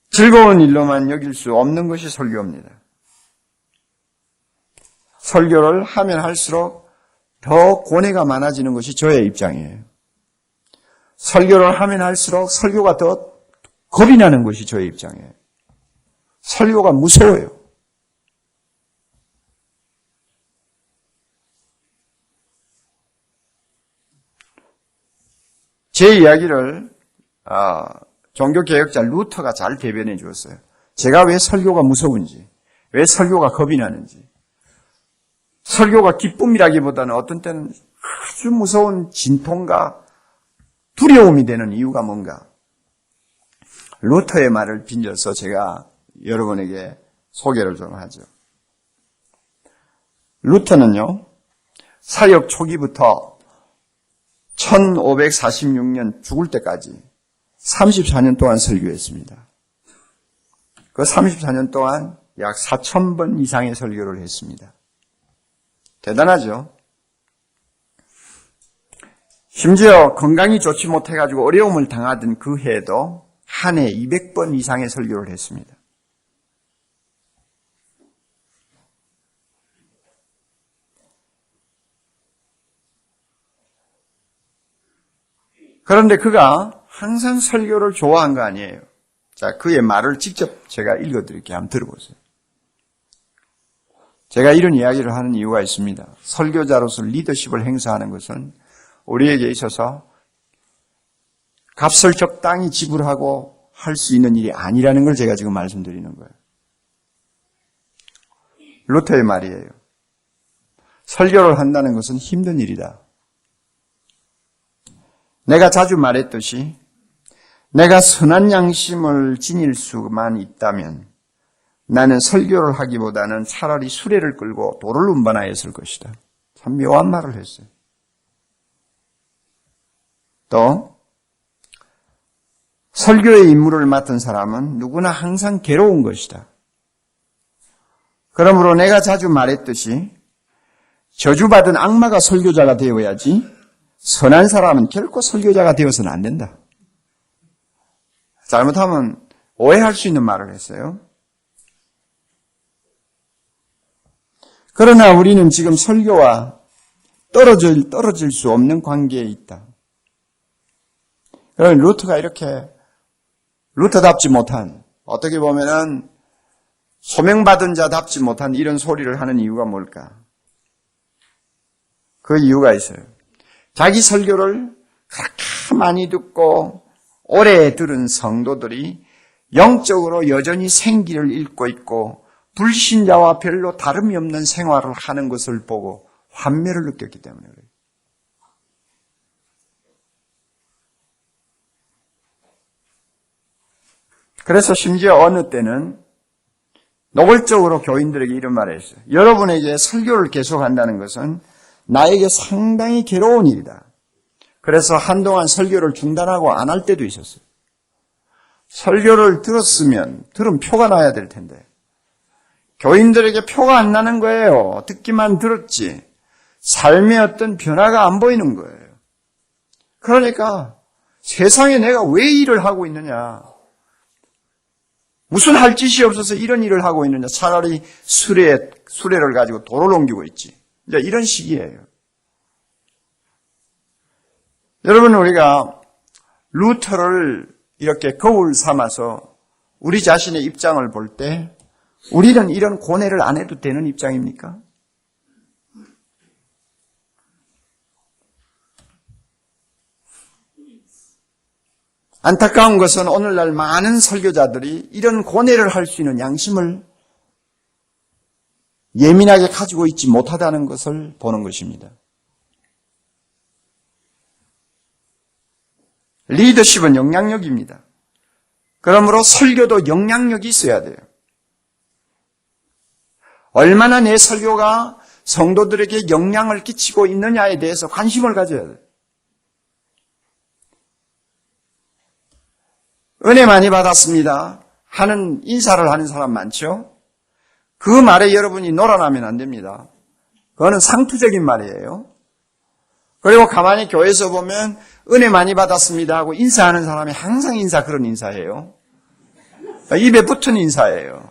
즐거운 일로만 여길 수 없는 것이 설교입니다. 설교를 하면 할수록 더 고뇌가 많아지는 것이 저의 입장이에요. 설교를 하면 할수록 설교가 더 겁이 나는 것이 저의 입장이에요. 설교가 무서워요. 제 이야기를 종교개혁자 루터가 잘 대변해 주었어요. 제가 왜 설교가 무서운지, 왜 설교가 겁이 나는지. 설교가 기쁨이라기보다는 어떤 때는 아주 무서운 진통과 두려움이 되는 이유가 뭔가. 루터의 말을 빌려서 제가 여러분에게 소개를 좀 하죠. 루터는요, 사역 초기부터 1546년 죽을 때까지 34년 동안 설교했습니다. 그 34년 동안 약 4,000번 이상의 설교를 했습니다. 대단하죠? 심지어 건강이 좋지 못해가지고 어려움을 당하던 그 해에도 한 해 200번 이상의 설교를 했습니다. 그런데 그가 항상 설교를 좋아한 거 아니에요. 자, 그의 말을 직접 제가 읽어드릴게요. 한번 들어보세요. 제가 이런 이야기를 하는 이유가 있습니다. 설교자로서 리더십을 행사하는 것은 우리에게 있어서 값을 적당히 지불하고 할 수 있는 일이 아니라는 걸 제가 지금 말씀드리는 거예요. 루터의 말이에요. 설교를 한다는 것은 힘든 일이다. 내가 자주 말했듯이 내가 선한 양심을 지닐 수만 있다면 나는 설교를 하기보다는 차라리 수레를 끌고 돌을 운반하였을 것이다. 참 묘한 말을 했어요. 또 설교의 임무를 맡은 사람은 누구나 항상 괴로운 것이다. 그러므로 내가 자주 말했듯이 저주받은 악마가 설교자가 되어야지 선한 사람은 결코 설교자가 되어서는 안 된다. 잘못하면 오해할 수 있는 말을 했어요. 그러나 우리는 지금 설교와 떨어질 수 없는 관계에 있다. 그러면 루터가 이렇게 루터답지 못한, 어떻게 보면은 소명받은 자답지 못한 이런 소리를 하는 이유가 뭘까? 그 이유가 있어요. 자기 설교를 그렇게 많이 듣고 오래 들은 성도들이 영적으로 여전히 생기를 잃고 있고 불신자와 별로 다름이 없는 생활을 하는 것을 보고 환멸을 느꼈기 때문에 그래요. 그래서 심지어 어느 때는 노골적으로 교인들에게 이런 말을 했어요. 여러분에게 설교를 계속한다는 것은 나에게 상당히 괴로운 일이다. 그래서 한동안 설교를 중단하고 안 할 때도 있었어요. 설교를 들은 표가 나야 될 텐데 교인들에게 표가 안 나는 거예요. 듣기만 들었지 삶의 어떤 변화가 안 보이는 거예요. 그러니까 세상에 내가 왜 일을 하고 있느냐, 무슨 할 짓이 없어서 이런 일을 하고 있느냐, 차라리 수레를 가지고 도로를 옮기고 있지. 이제 이런 식이에요. 여러분, 우리가 루터를 이렇게 거울 삼아서 우리 자신의 입장을 볼 때 우리는 이런 고뇌를 안 해도 되는 입장입니까? 안타까운 것은 오늘날 많은 설교자들이 이런 고뇌를 할 수 있는 양심을 예민하게 가지고 있지 못하다는 것을 보는 것입니다. 리더십은 영향력입니다. 그러므로 설교도 영향력이 있어야 돼요. 얼마나 내 설교가 성도들에게 영향을 끼치고 있느냐에 대해서 관심을 가져야 돼요. 은혜 많이 받았습니다 하는 인사를 하는 사람 많죠? 그 말에 여러분이 놀아나면 안 됩니다. 그거는 상투적인 말이에요. 그리고 가만히 교회에서 보면 은혜 많이 받았습니다 하고 인사하는 사람이 항상 그런 인사예요. 입에 붙은 인사예요.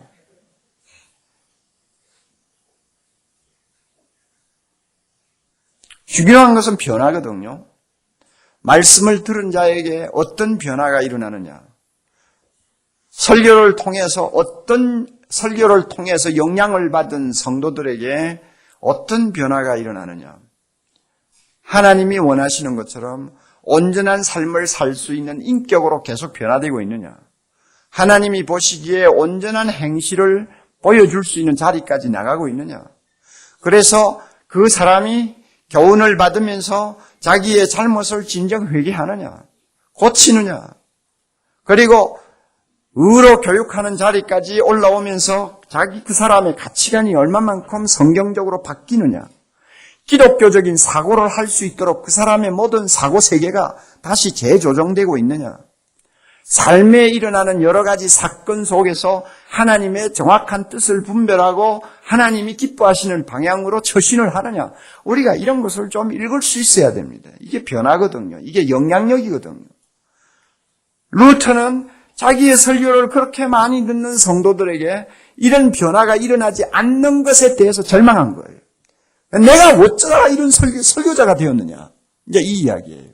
중요한 것은 변화거든요. 말씀을 들은 자에게 어떤 변화가 일어나느냐, 설교를 통해서 영향을 받은 성도들에게 어떤 변화가 일어나느냐, 하나님이 원하시는 것처럼 온전한 삶을 살 수 있는 인격으로 계속 변화되고 있느냐, 하나님이 보시기에 온전한 행실을 보여줄 수 있는 자리까지 나가고 있느냐, 그래서 그 사람이 교훈을 받으면서 자기의 잘못을 진정 회개하느냐, 고치느냐, 그리고 의로 교육하는 자리까지 올라오면서 그 사람의 가치관이 얼마만큼 성경적으로 바뀌느냐, 기독교적인 사고를 할 수 있도록 그 사람의 모든 사고 세계가 다시 재조정되고 있느냐, 삶에 일어나는 여러 가지 사건 속에서 하나님의 정확한 뜻을 분별하고 하나님이 기뻐하시는 방향으로 처신을 하느냐, 우리가 이런 것을 좀 읽을 수 있어야 됩니다. 이게 변화거든요. 이게 영향력이거든요. 루터는 자기의 설교를 그렇게 많이 듣는 성도들에게 이런 변화가 일어나지 않는 것에 대해서 절망한 거예요. 내가 어쩌다가 이런 설교자가 되었느냐, 이제 이 이야기예요.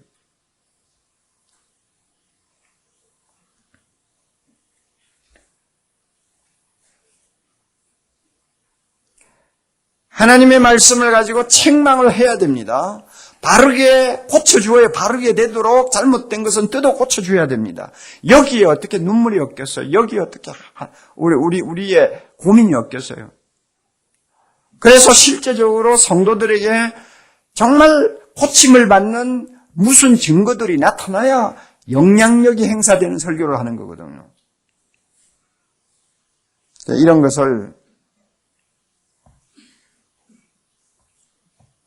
하나님의 말씀을 가지고 책망을 해야 됩니다. 바르게 고쳐주어야 바르게 되도록 잘못된 것은 뜯어 고쳐줘야 됩니다. 여기에 어떻게 눈물이 없겠어요? 여기에 어떻게 우리의 고민이 없겠어요? 그래서 실제적으로 성도들에게 정말 고침을 받는 무슨 증거들이 나타나야 영향력이 행사되는 설교를 하는 거거든요. 이런 것을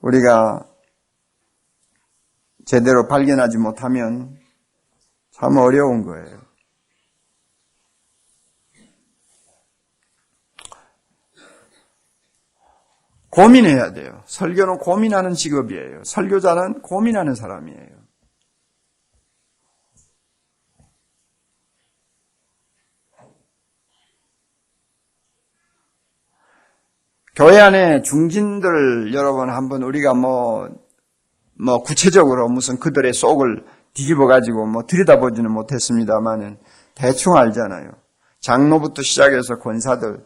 우리가 제대로 발견하지 못하면 참 어려운 거예요. 고민해야 돼요. 설교는 고민하는 직업이에요. 설교자는 고민하는 사람이에요. 교회 안에 중진들 여러분 한번 우리가 구체적으로 무슨 그들의 속을 뒤집어가지고 들여다보지는 못했습니다만은 대충 알잖아요. 장로부터 시작해서 권사들,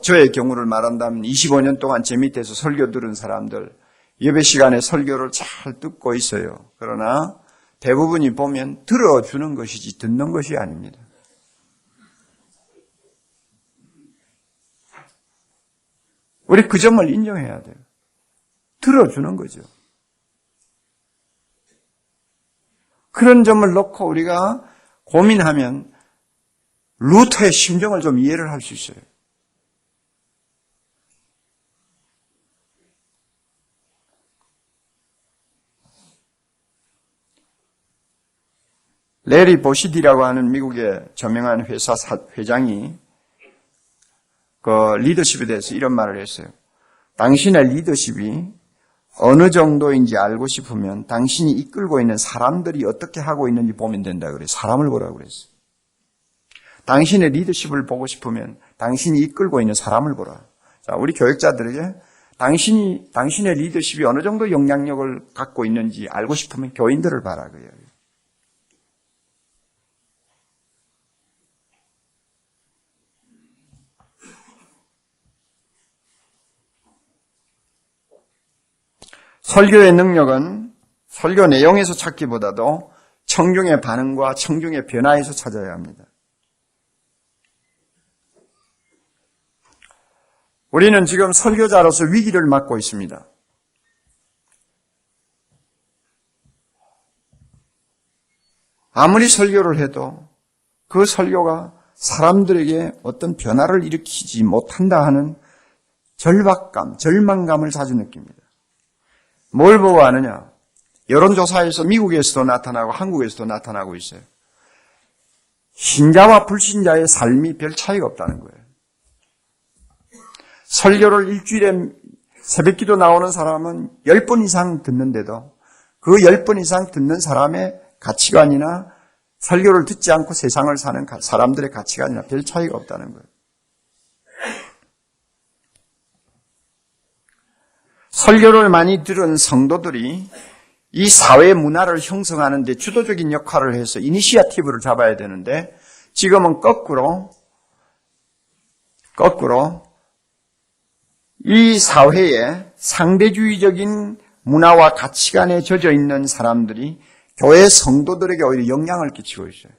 저의 경우를 말한다면 25년 동안 제 밑에서 설교 들은 사람들, 예배 시간에 설교를 잘 듣고 있어요. 그러나 대부분이 보면 들어주는 것이지 듣는 것이 아닙니다. 우리 그 점을 인정해야 돼요. 들어주는 거죠. 그런 점을 놓고 우리가 고민하면 루터의 심정을 좀 이해를 할 수 있어요. 레리 보시디라고 하는 미국의 저명한 회사 회장이 그 리더십에 대해서 이런 말을 했어요. 당신의 리더십이 어느 정도인지 알고 싶으면 당신이 이끌고 있는 사람들이 어떻게 하고 있는지 보면 된다 그래요. 사람을 보라고 그랬어요. 당신의 리더십을 보고 싶으면 당신이 이끌고 있는 사람을 보라. 자, 우리 교육자들에게 당신의 리더십이 어느 정도 영향력을 갖고 있는지 알고 싶으면 교인들을 봐라 그래요. 설교의 능력은 설교 내용에서 찾기보다도 청중의 반응과 청중의 변화에서 찾아야 합니다. 우리는 지금 설교자로서 위기를 맞고 있습니다. 아무리 설교를 해도 그 설교가 사람들에게 어떤 변화를 일으키지 못한다 하는 절박감, 절망감을 자주 느낍니다. 뭘 보고 아느냐? 여론조사에서 미국에서도 나타나고 한국에서도 나타나고 있어요. 신자와 불신자의 삶이 별 차이가 없다는 거예요. 설교를 일주일에 새벽기도 나오는 사람은 10번 이상 듣는데도 그 10번 이상 듣는 사람의 가치관이나 설교를 듣지 않고 세상을 사는 사람들의 가치관이나 별 차이가 없다는 거예요. 설교를 많이 들은 성도들이 이 사회 문화를 형성하는 데 주도적인 역할을 해서 이니시어티브를 잡아야 되는데 지금은 거꾸로 이 사회에 상대주의적인 문화와 가치관에 젖어 있는 사람들이 교회 성도들에게 오히려 영향을 끼치고 있어요.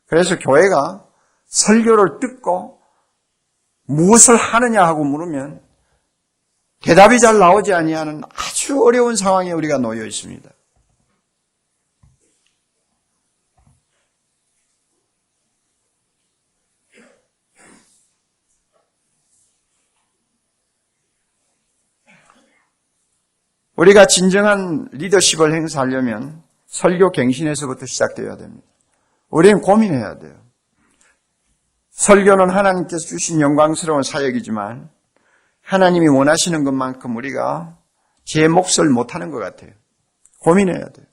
그래서 교회가 설교를 듣고 무엇을 하느냐 하고 물으면 대답이 잘 나오지 아니하는 아주 어려운 상황에 우리가 놓여 있습니다. 우리가 진정한 리더십을 행사하려면 설교 갱신에서부터 시작되어야 됩니다. 우리는 고민해야 돼요. 설교는 하나님께서 주신 영광스러운 사역이지만 하나님이 원하시는 것만큼 우리가 제 몫을 못하는 것 같아요. 고민해야 돼요.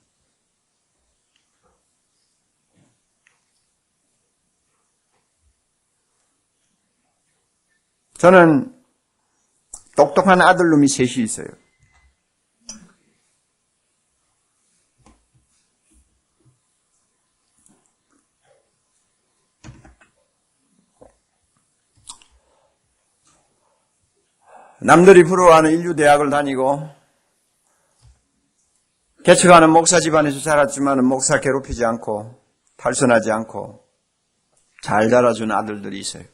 저는 똑똑한 아들놈이 셋이 있어요. 남들이 부러워하는 인류대학을 다니고 개척하는 목사 집안에서 자랐지만 목사 괴롭히지 않고 탈선하지 않고 잘 자라준 아들들이 있어요.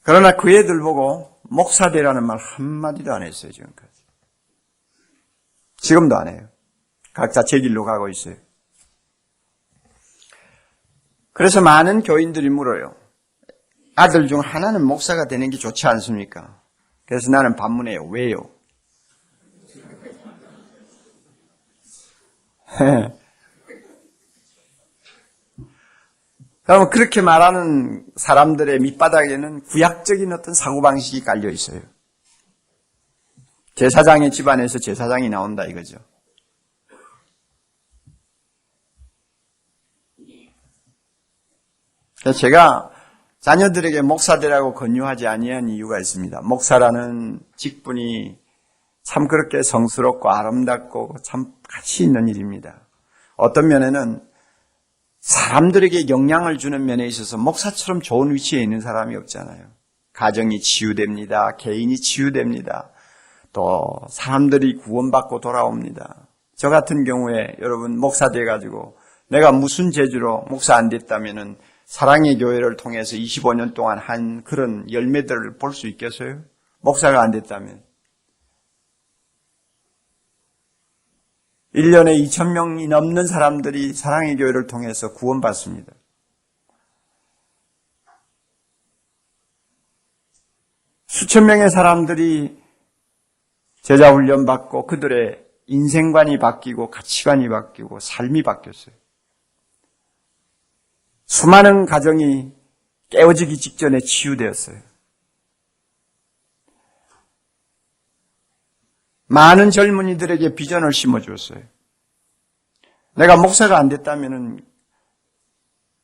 그러나 그 애들 보고 목사 되라는 말 한마디도 안 했어요. 지금까지. 지금도 안 해요. 각자 제 길로 가고 있어요. 그래서 많은 교인들이 물어요. 아들 중 하나는 목사가 되는 게 좋지 않습니까? 그래서 나는 반문해요. 왜요? 그러면 그렇게 말하는 사람들의 밑바닥에는 구약적인 어떤 사고방식이 깔려 있어요. 제사장의 집안에서 제사장이 나온다 이거죠. 그래서 제가 자녀들에게 목사되라고 권유하지 아니한 이유가 있습니다. 목사라는 직분이 참 그렇게 성스럽고 아름답고 참 가치 있는 일입니다. 어떤 면에는 사람들에게 영향을 주는 면에 있어서 목사처럼 좋은 위치에 있는 사람이 없잖아요. 가정이 치유됩니다. 개인이 치유됩니다. 또 사람들이 구원받고 돌아옵니다. 저 같은 경우에 여러분 목사 돼가지고 내가 무슨 재주로 목사 안 됐다면은 사랑의 교회를 통해서 25년 동안 한 그런 열매들을 볼 수 있겠어요? 목사가 안 됐다면. 1년에 2,000명이 넘는 사람들이 사랑의 교회를 통해서 구원받습니다. 수천 명의 사람들이 제자 훈련 받고 그들의 인생관이 바뀌고 가치관이 바뀌고 삶이 바뀌었어요. 수많은 가정이 깨어지기 직전에 치유되었어요. 많은 젊은이들에게 비전을 심어주었어요. 내가 목사가 안 됐다면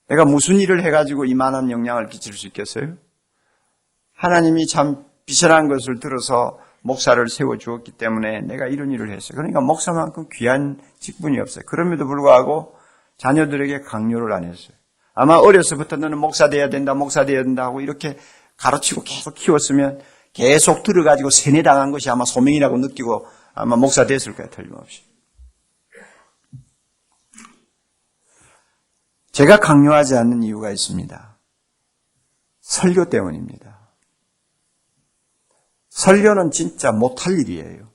내가 무슨 일을 해가지고 이만한 영향을 끼칠 수 있겠어요? 하나님이 참 비천한 것을 들어서 목사를 세워주었기 때문에 내가 이런 일을 했어요. 그러니까 목사만큼 귀한 직분이 없어요. 그럼에도 불구하고 자녀들에게 강요를 안 했어요. 아마 어려서부터 너는 목사 돼야 된다, 목사 돼야 된다 하고 이렇게 가르치고 계속 키웠으면 계속 들어가지고 세뇌당한 것이 아마 소명이라고 느끼고 아마 목사 됐을 거예요. 틀림없이. 제가 강요하지 않는 이유가 있습니다. 설교 때문입니다. 설교는 진짜 못할 일이에요.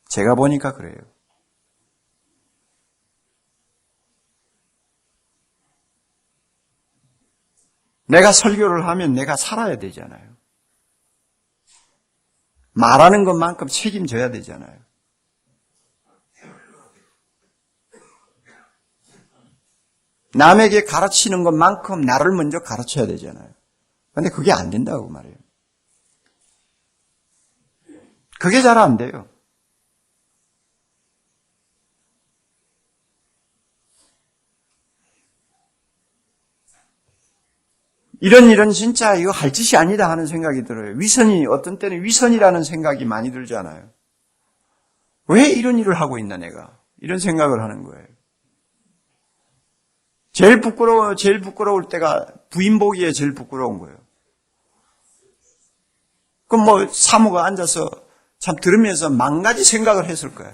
제가 보니까 그래요. 내가 설교를 하면 내가 살아야 되잖아요. 말하는 것만큼 책임져야 되잖아요. 남에게 가르치는 것만큼 나를 먼저 가르쳐야 되잖아요. 그런데 그게 안 된다고 말해요. 그게 잘 안 돼요. 이런 일은 진짜 이거 할 짓이 아니다 하는 생각이 들어요. 위선이 어떤 때는 위선이라는 생각이 많이 들잖아요. 왜 이런 일을 하고 있나 내가 이런 생각을 하는 거예요. 제일 부끄러울 때가 부인 보기에 제일 부끄러운 거예요. 그럼 뭐 사모가 앉아서 참 들으면서 만 가지 생각을 했을 거예요.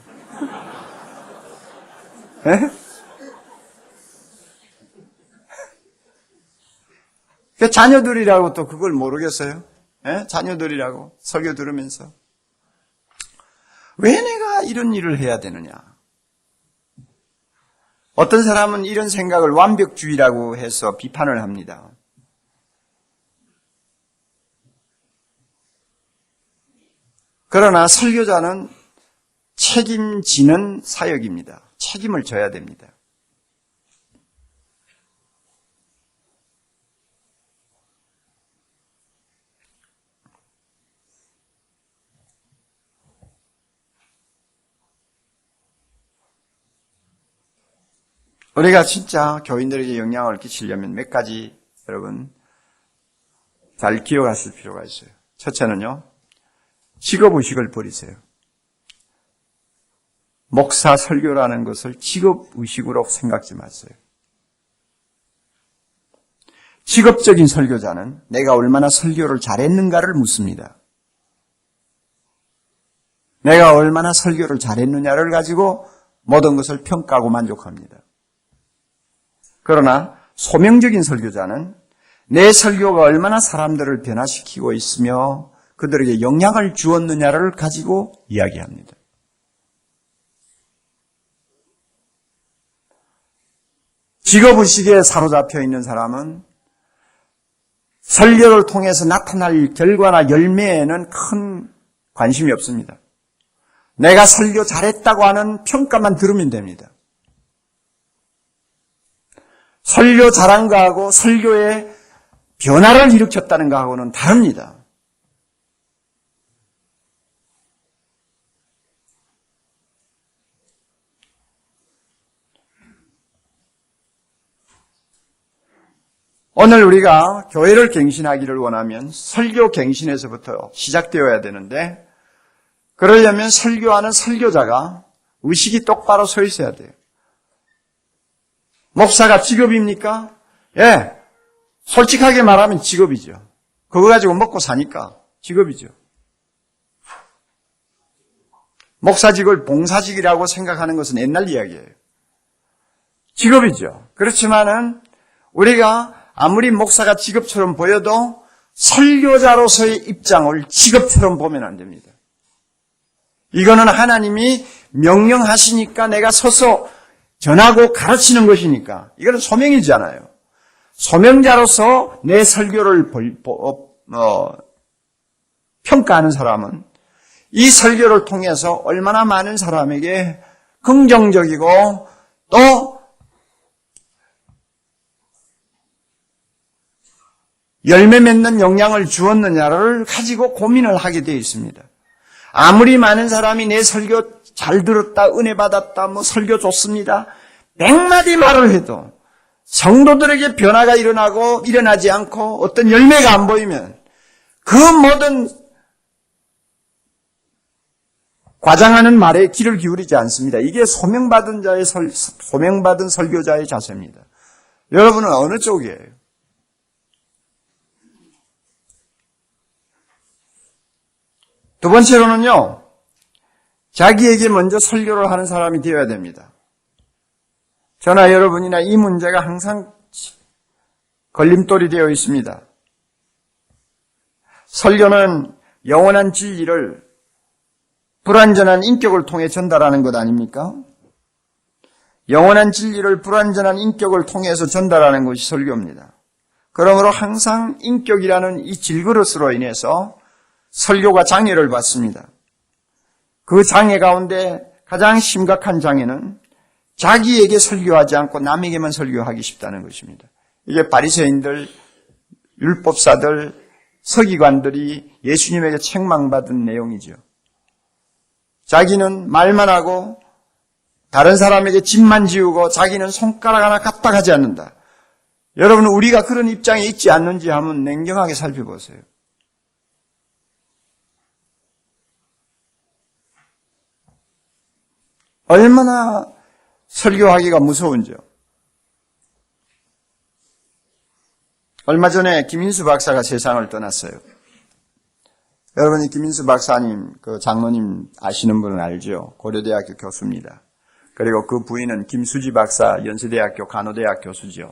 네? 자녀들이라고 또 그걸 모르겠어요? 네? 자녀들이라고 설교 들으면서 왜 내가 이런 일을 해야 되느냐? 어떤 사람은 이런 생각을 완벽주의라고 해서 비판을 합니다. 그러나 설교자는 책임지는 사역입니다. 책임을 져야 됩니다. 우리가 진짜 교인들에게 영향을 끼치려면 몇 가지 여러분 잘 기억하실 필요가 있어요. 첫째는요. 직업의식을 버리세요. 목사 설교라는 것을 직업의식으로 생각지 마세요. 직업적인 설교자는 내가 얼마나 설교를 잘했는가를 묻습니다. 내가 얼마나 설교를 잘했느냐를 가지고 모든 것을 평가하고 만족합니다. 그러나 소명적인 설교자는 내 설교가 얼마나 사람들을 변화시키고 있으며 그들에게 영향을 주었느냐를 가지고 이야기합니다. 직업의식에 사로잡혀 있는 사람은 설교를 통해서 나타날 결과나 열매에는 큰 관심이 없습니다. 내가 설교 잘했다고 하는 평가만 들으면 됩니다. 설교 잘한 거하고 설교에 변화를 일으켰다는 거하고는 다릅니다. 오늘 우리가 교회를 갱신하기를 원하면 설교 갱신에서부터 시작되어야 되는데 그러려면 설교하는 설교자가 의식이 똑바로 서 있어야 돼요. 목사가 직업입니까? 예, 솔직하게 말하면 직업이죠. 그거 가지고 먹고 사니까 직업이죠. 목사직을 봉사직이라고 생각하는 것은 옛날 이야기예요. 직업이죠. 그렇지만은 우리가 아무리 목사가 직업처럼 보여도 설교자로서의 입장을 직업처럼 보면 안 됩니다. 이거는 하나님이 명령하시니까 내가 서서 전하고 가르치는 것이니까 이거는 소명이잖아요. 소명자로서 내 설교를 평가하는 사람은 이 설교를 통해서 얼마나 많은 사람에게 긍정적이고 또 열매 맺는 영향을 주었느냐를 가지고 고민을 하게 되어 있습니다. 아무리 많은 사람이 내 설교 잘 들었다, 은혜 받았다, 설교 좋습니다. 100마디 말을 해도 성도들에게 변화가 일어나지 않고 어떤 열매가 안 보이면 그 모든 과장하는 말에 귀를 기울이지 않습니다. 이게 소명받은 설교자의 자세입니다. 여러분은 어느 쪽이에요? 두 번째로는요, 자기에게 먼저 설교를 하는 사람이 되어야 됩니다. 저나 여러분이나 이 문제가 항상 걸림돌이 되어 있습니다. 설교는 영원한 진리를 불완전한 인격을 통해 전달하는 것 아닙니까? 영원한 진리를 불완전한 인격을 통해서 전달하는 것이 설교입니다. 그러므로 항상 인격이라는 이 질그릇으로 인해서 설교가 장애를 받습니다. 그 장애 가운데 가장 심각한 장애는 자기에게 설교하지 않고 남에게만 설교하기 쉽다는 것입니다. 이게 바리새인들, 율법사들, 서기관들이 예수님에게 책망받은 내용이죠. 자기는 말만 하고 다른 사람에게 짐만 지우고 자기는 손가락 하나 까딱하지 않는다. 여러분, 우리가 그런 입장에 있지 않는지 한번 냉정하게 살펴보세요. 얼마나 설교하기가 무서운지요. 얼마 전에 김인수 박사가 세상을 떠났어요. 여러분이 김인수 박사님, 그 장로님 아시는 분은 알죠? 고려대학교 교수입니다. 그리고 그 부인은 김수지 박사, 연세대학교 간호대학 교수죠.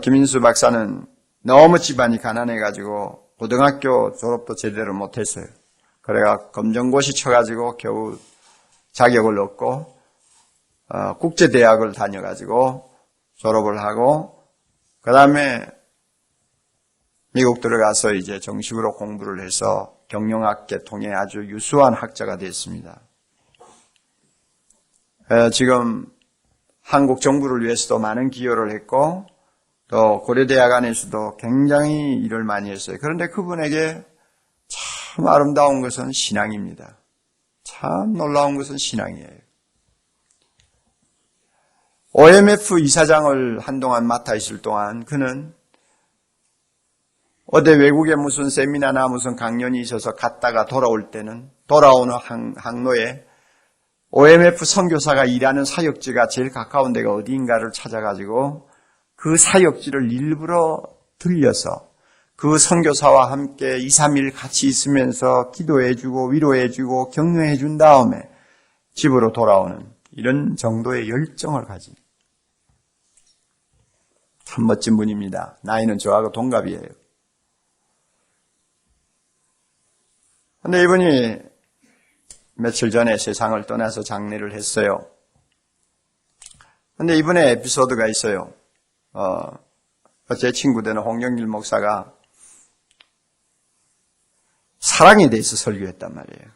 김인수 박사는 너무 집안이 가난해가지고 고등학교 졸업도 제대로 못했어요. 그래가 검정고시 쳐가지고 겨우 자격을 얻고 국제대학을 다녀가지고 졸업을 하고 그 다음에 미국 들어가서 이제 정식으로 공부를 해서 경영학계 통해 아주 유수한 학자가 됐습니다. 지금 한국 정부를 위해서도 많은 기여를 했고 또 고려대학 안에서도 굉장히 일을 많이 했어요. 그런데 그분에게 참 아름다운 것은 신앙입니다. 참 놀라운 것은 신앙이에요. OMF 이사장을 한동안 맡아 있을 동안 그는 어디 외국에 무슨 세미나나 무슨 강연이 있어서 갔다가 돌아올 때는 돌아오는 항로에 OMF 선교사가 일하는 사역지가 제일 가까운 데가 어디인가를 찾아가지고 그 사역지를 일부러 들려서 그 선교사와 함께 2, 3일 같이 있으면서 기도해주고 위로해주고 격려해준 다음에 집으로 돌아오는 이런 정도의 열정을 가진 참 멋진 분입니다. 나이는 저하고 동갑이에요. 그런데 이분이 며칠 전에 세상을 떠나서 장례를 했어요. 그런데 이분의 에피소드가 있어요. 제 친구 되는 홍영길 목사가 사랑에 대해서 설교했단 말이에요.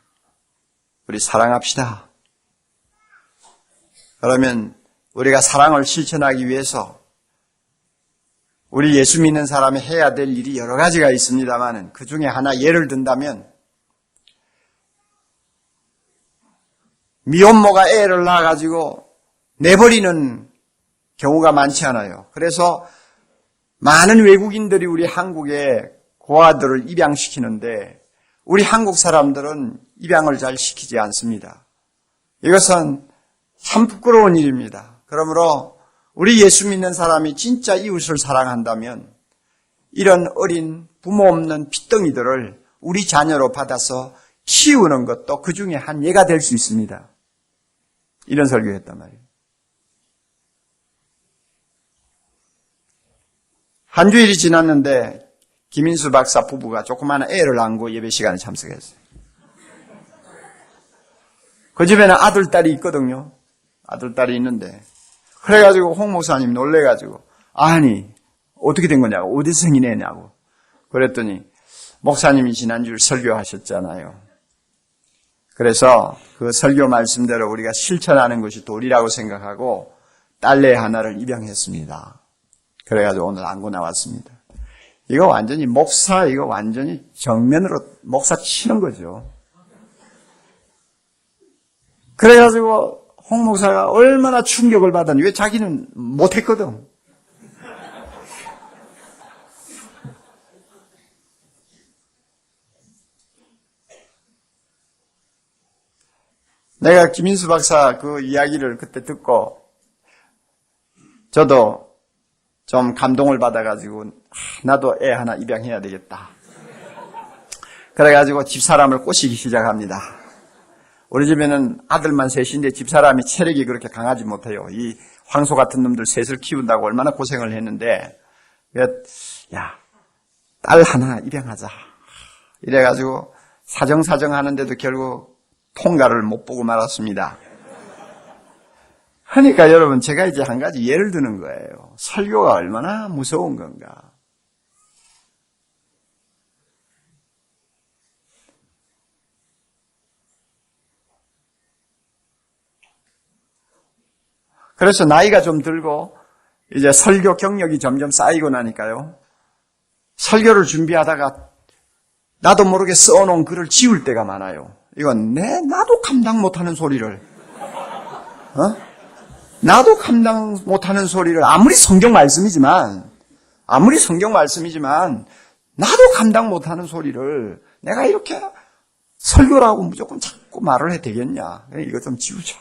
우리 사랑합시다. 그러면 우리가 사랑을 실천하기 위해서 우리 예수 믿는 사람이 해야 될 일이 여러 가지가 있습니다만 그 중에 하나 예를 든다면 미혼모가 애를 낳아가지고 내버리는 경우가 많지 않아요. 그래서 많은 외국인들이 우리 한국에 고아들을 입양시키는데 우리 한국 사람들은 입양을 잘 시키지 않습니다. 이것은 참 부끄러운 일입니다. 그러므로 우리 예수 믿는 사람이 진짜 이웃을 사랑한다면 이런 어린 부모 없는 핏덩이들을 우리 자녀로 받아서 키우는 것도 그 중에 한 예가 될 수 있습니다. 이런 설교했단 말이에요. 한 주일이 지났는데 김인수 박사 부부가 조그마한 애를 안고 예배 시간에 참석했어요. 그 집에는 아들, 딸이 있거든요. 아들, 딸이 있는데. 그래가지고 홍 목사님 놀래가지고, 아니, 어떻게 된 거냐고, 어디서 생이냐고. 그랬더니, 목사님이 지난주 설교하셨잖아요. 그래서 그 설교 말씀대로 우리가 실천하는 것이 도리라고 생각하고 딸내 하나를 입양했습니다. 그래가지고 오늘 안고 나왔습니다. 이거 완전히 이거 완전히 정면으로 목사 치는 거죠. 그래가지고 홍 목사가 얼마나 충격을 받았는지, 왜 자기는 못했거든. 내가 김인수 박사 그 이야기를 그때 듣고 저도 좀 감동을 받아가지고 나도 애 하나 입양해야 되겠다. 그래가지고 집사람을 꼬시기 시작합니다. 우리 집에는 아들만 셋인데 집사람이 체력이 그렇게 강하지 못해요. 이 황소 같은 놈들 셋을 키운다고 얼마나 고생을 했는데, 야, 딸 하나 입양하자. 이래가지고 사정사정 하는데도 결국 통과를 못 보고 말았습니다. 그러니까 여러분, 제가 이제 한 가지 예를 드는 거예요. 설교가 얼마나 무서운 건가. 그래서 나이가 좀 들고 이제 설교 경력이 점점 쌓이고 나니까요, 설교를 준비하다가 나도 모르게 써놓은 글을 지울 때가 많아요. 이건 나도 감당 못하는 소리를, 나도 감당 못하는 소리를, 아무리 성경 말씀이지만 나도 감당 못하는 소리를 내가 이렇게 설교라고 무조건 자꾸 말을 해도 되겠냐. 이거 좀 지우자.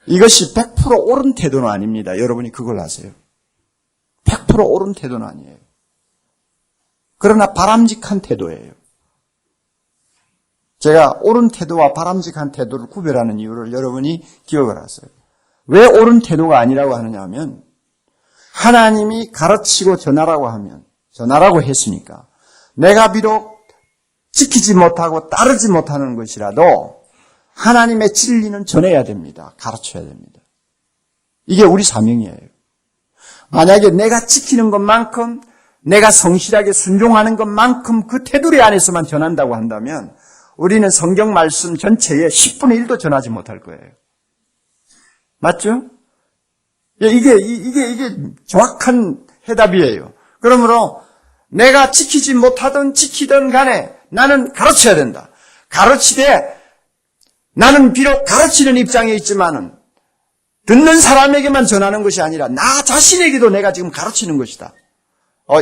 이것이 100% 옳은 태도는 아닙니다. 여러분이 그걸 아세요. 100% 옳은 태도는 아니에요. 그러나 바람직한 태도예요. 제가 옳은 태도와 바람직한 태도를 구별하는 이유를 여러분이 기억을 하세요. 왜 옳은 태도가 아니라고 하느냐 하면, 하나님이 가르치고 전하라고 했으니까 내가 비록 지키지 못하고 따르지 못하는 것이라도 하나님의 진리는 전해야 됩니다. 가르쳐야 됩니다. 이게 우리 사명이에요. 만약에 내가 지키는 것만큼, 내가 성실하게 순종하는 것만큼 그 테두리 안에서만 전한다고 한다면 우리는 성경 말씀 전체에 10분의 1도 전하지 못할 거예요. 맞죠? 이게 정확한 해답이에요. 그러므로 내가 지키지 못하든 지키든 간에 나는 가르쳐야 된다. 가르치되 나는 비록 가르치는 입장에 있지만은 듣는 사람에게만 전하는 것이 아니라 나 자신에게도 내가 지금 가르치는 것이다.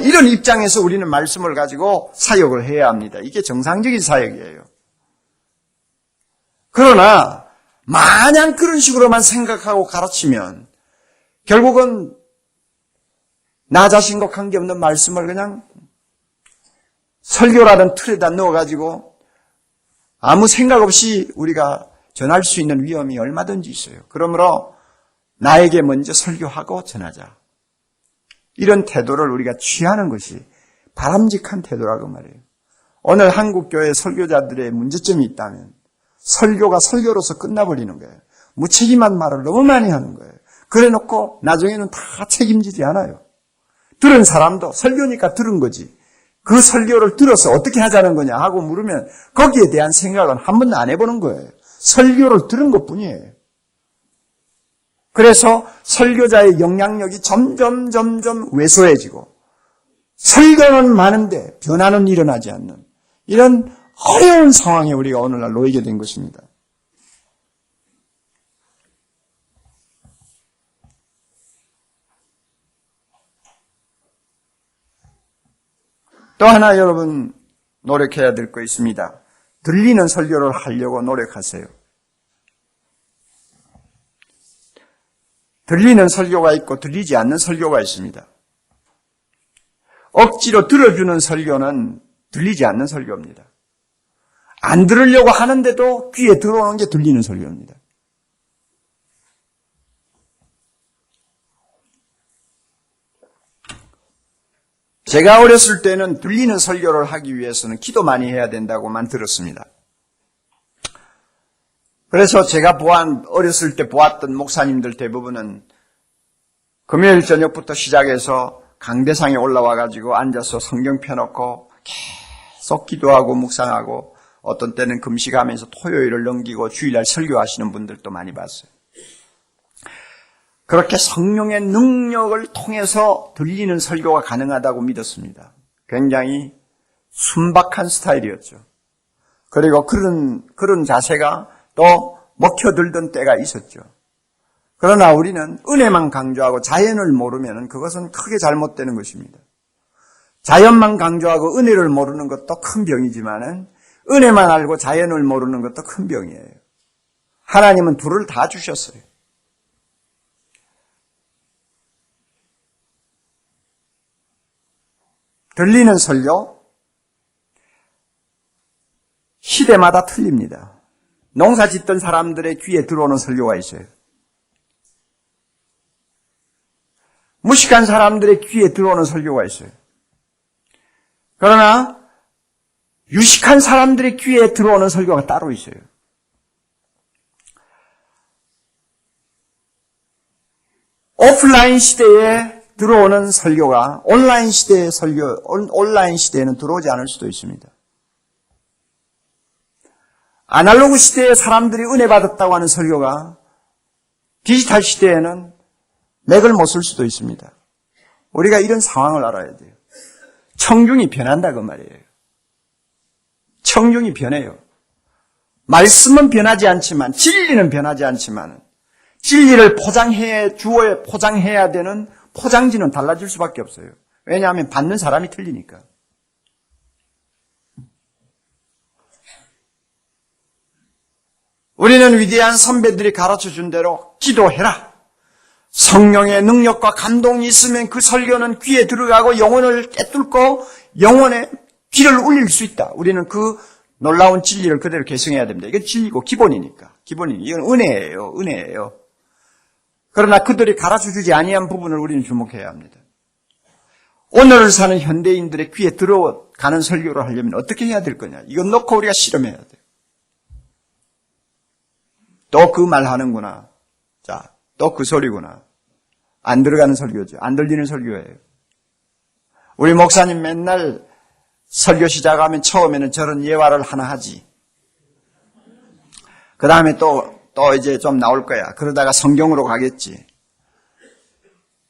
이런 입장에서 우리는 말씀을 가지고 사역을 해야 합니다. 이게 정상적인 사역이에요. 그러나 마냥 그런 식으로만 생각하고 가르치면 결국은 나 자신과 관계없는 말씀을 그냥 설교라는 틀에다 넣어가지고 아무 생각 없이 우리가 전할 수 있는 위험이 얼마든지 있어요. 그러므로 나에게 먼저 설교하고 전하자. 이런 태도를 우리가 취하는 것이 바람직한 태도라고 말해요. 오늘 한국교회 설교자들의 문제점이 있다면 설교가 설교로서 끝나버리는 거예요. 무책임한 말을 너무 많이 하는 거예요. 그래놓고 나중에는 다 책임지지 않아요. 들은 사람도 설교니까 들은 거지. 그 설교를 들어서 어떻게 하자는 거냐 하고 물으면 거기에 대한 생각은 한 번도 안 해보는 거예요. 설교를 들은 것뿐이에요. 그래서 설교자의 영향력이 점점 왜소해지고 설교는 많은데 변화는 일어나지 않는 이런 어려운 상황에 우리가 오늘날 놓이게 된 것입니다. 또 하나 여러분 노력해야 될 거 있습니다. 들리는 설교를 하려고 노력하세요. 들리는 설교가 있고 들리지 않는 설교가 있습니다. 억지로 들어주는 설교는 들리지 않는 설교입니다. 안 들으려고 하는데도 귀에 들어오는 게 들리는 설교입니다. 제가 어렸을 때는 들리는 설교를 하기 위해서는 기도 많이 해야 된다고만 들었습니다. 그래서 제가 어렸을 때 보았던 목사님들 대부분은 금요일 저녁부터 시작해서 강대상에 올라와가지고 앉아서 성경 펴놓고 계속 기도하고 묵상하고 어떤 때는 금식하면서 토요일을 넘기고 주일날 설교하시는 분들도 많이 봤어요. 그렇게 성령의 능력을 통해서 들리는 설교가 가능하다고 믿었습니다. 굉장히 순박한 스타일이었죠. 그리고 그런 자세가 또 먹혀들던 때가 있었죠. 그러나 우리는 은혜만 강조하고 자연을 모르면 그것은 크게 잘못되는 것입니다. 자연만 강조하고 은혜를 모르는 것도 큰 병이지만은 은혜만 알고 자연을 모르는 것도 큰 병이에요. 하나님은 둘을 다 주셨어요. 들리는 설교, 시대마다 틀립니다. 농사 짓던 사람들의 귀에 들어오는 설교가 있어요. 무식한 사람들의 귀에 들어오는 설교가 있어요. 그러나 유식한 사람들의 귀에 들어오는 설교가 따로 있어요. 오프라인 시대에 들어오는 설교가 온라인 시대에는 들어오지 않을 수도 있습니다. 아날로그 시대에 사람들이 은혜 받았다고 하는 설교가 디지털 시대에는 맥을 못 쓸 수도 있습니다. 우리가 이런 상황을 알아야 돼요. 청중이 변한다 그 말이에요. 청중이 변해요. 말씀은 변하지 않지만, 진리는 변하지 않지만, 진리를 포장해야 되는 포장지는 달라질 수밖에 없어요. 왜냐하면 받는 사람이 틀리니까. 우리는 위대한 선배들이 가르쳐준 대로 기도해라. 성령의 능력과 감동이 있으면 그 설교는 귀에 들어가고 영혼을 꿰뚫고 영혼의 귀를 울릴 수 있다. 우리는 그 놀라운 진리를 그대로 계승해야 됩니다. 이건 진리고 기본이니까. 이건 은혜예요. 그러나 그들이 가르쳐주지 아니한 부분을 우리는 주목해야 합니다. 오늘을 사는 현대인들의 귀에 들어가는 설교를 하려면 어떻게 해야 될 거냐. 이건 놓고 우리가 실험해야 돼요. 또 그 말 하는구나. 자, 또 그 소리구나. 안 들어가는 설교죠. 안 들리는 설교예요. 우리 목사님 맨날 설교 시작하면 처음에는 저런 예화를 하나 하지. 그 다음에 또 이제 좀 나올 거야. 그러다가 성경으로 가겠지.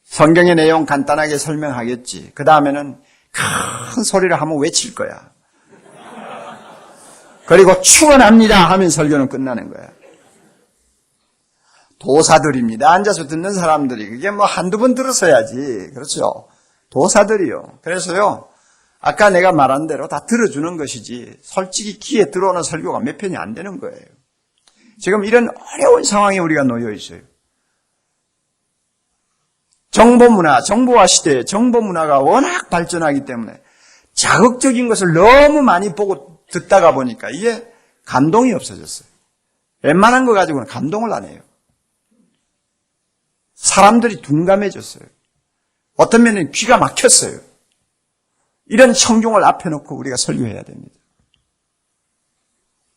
성경의 내용 간단하게 설명하겠지. 그 다음에는 큰 소리를 한번 외칠 거야. 그리고 축원합니다 하면 설교는 끝나는 거야. 도사들입니다. 앉아서 듣는 사람들이. 그게 뭐 한두 번 들었어야지. 그렇죠? 도사들이요. 그래서요, 아까 내가 말한 대로 다 들어주는 것이지, 솔직히 귀에 들어오는 설교가 몇 편이 안 되는 거예요. 지금 이런 어려운 상황에 우리가 놓여 있어요. 정보화 시대에 정보문화가 워낙 발전하기 때문에 자극적인 것을 너무 많이 보고 듣다가 보니까 이게 감동이 없어졌어요. 웬만한 거 가지고는 감동을 안 해요. 사람들이 둔감해졌어요. 어떤 면은 귀가 막혔어요. 이런 청중을 앞에 놓고 우리가 설교해야 됩니다.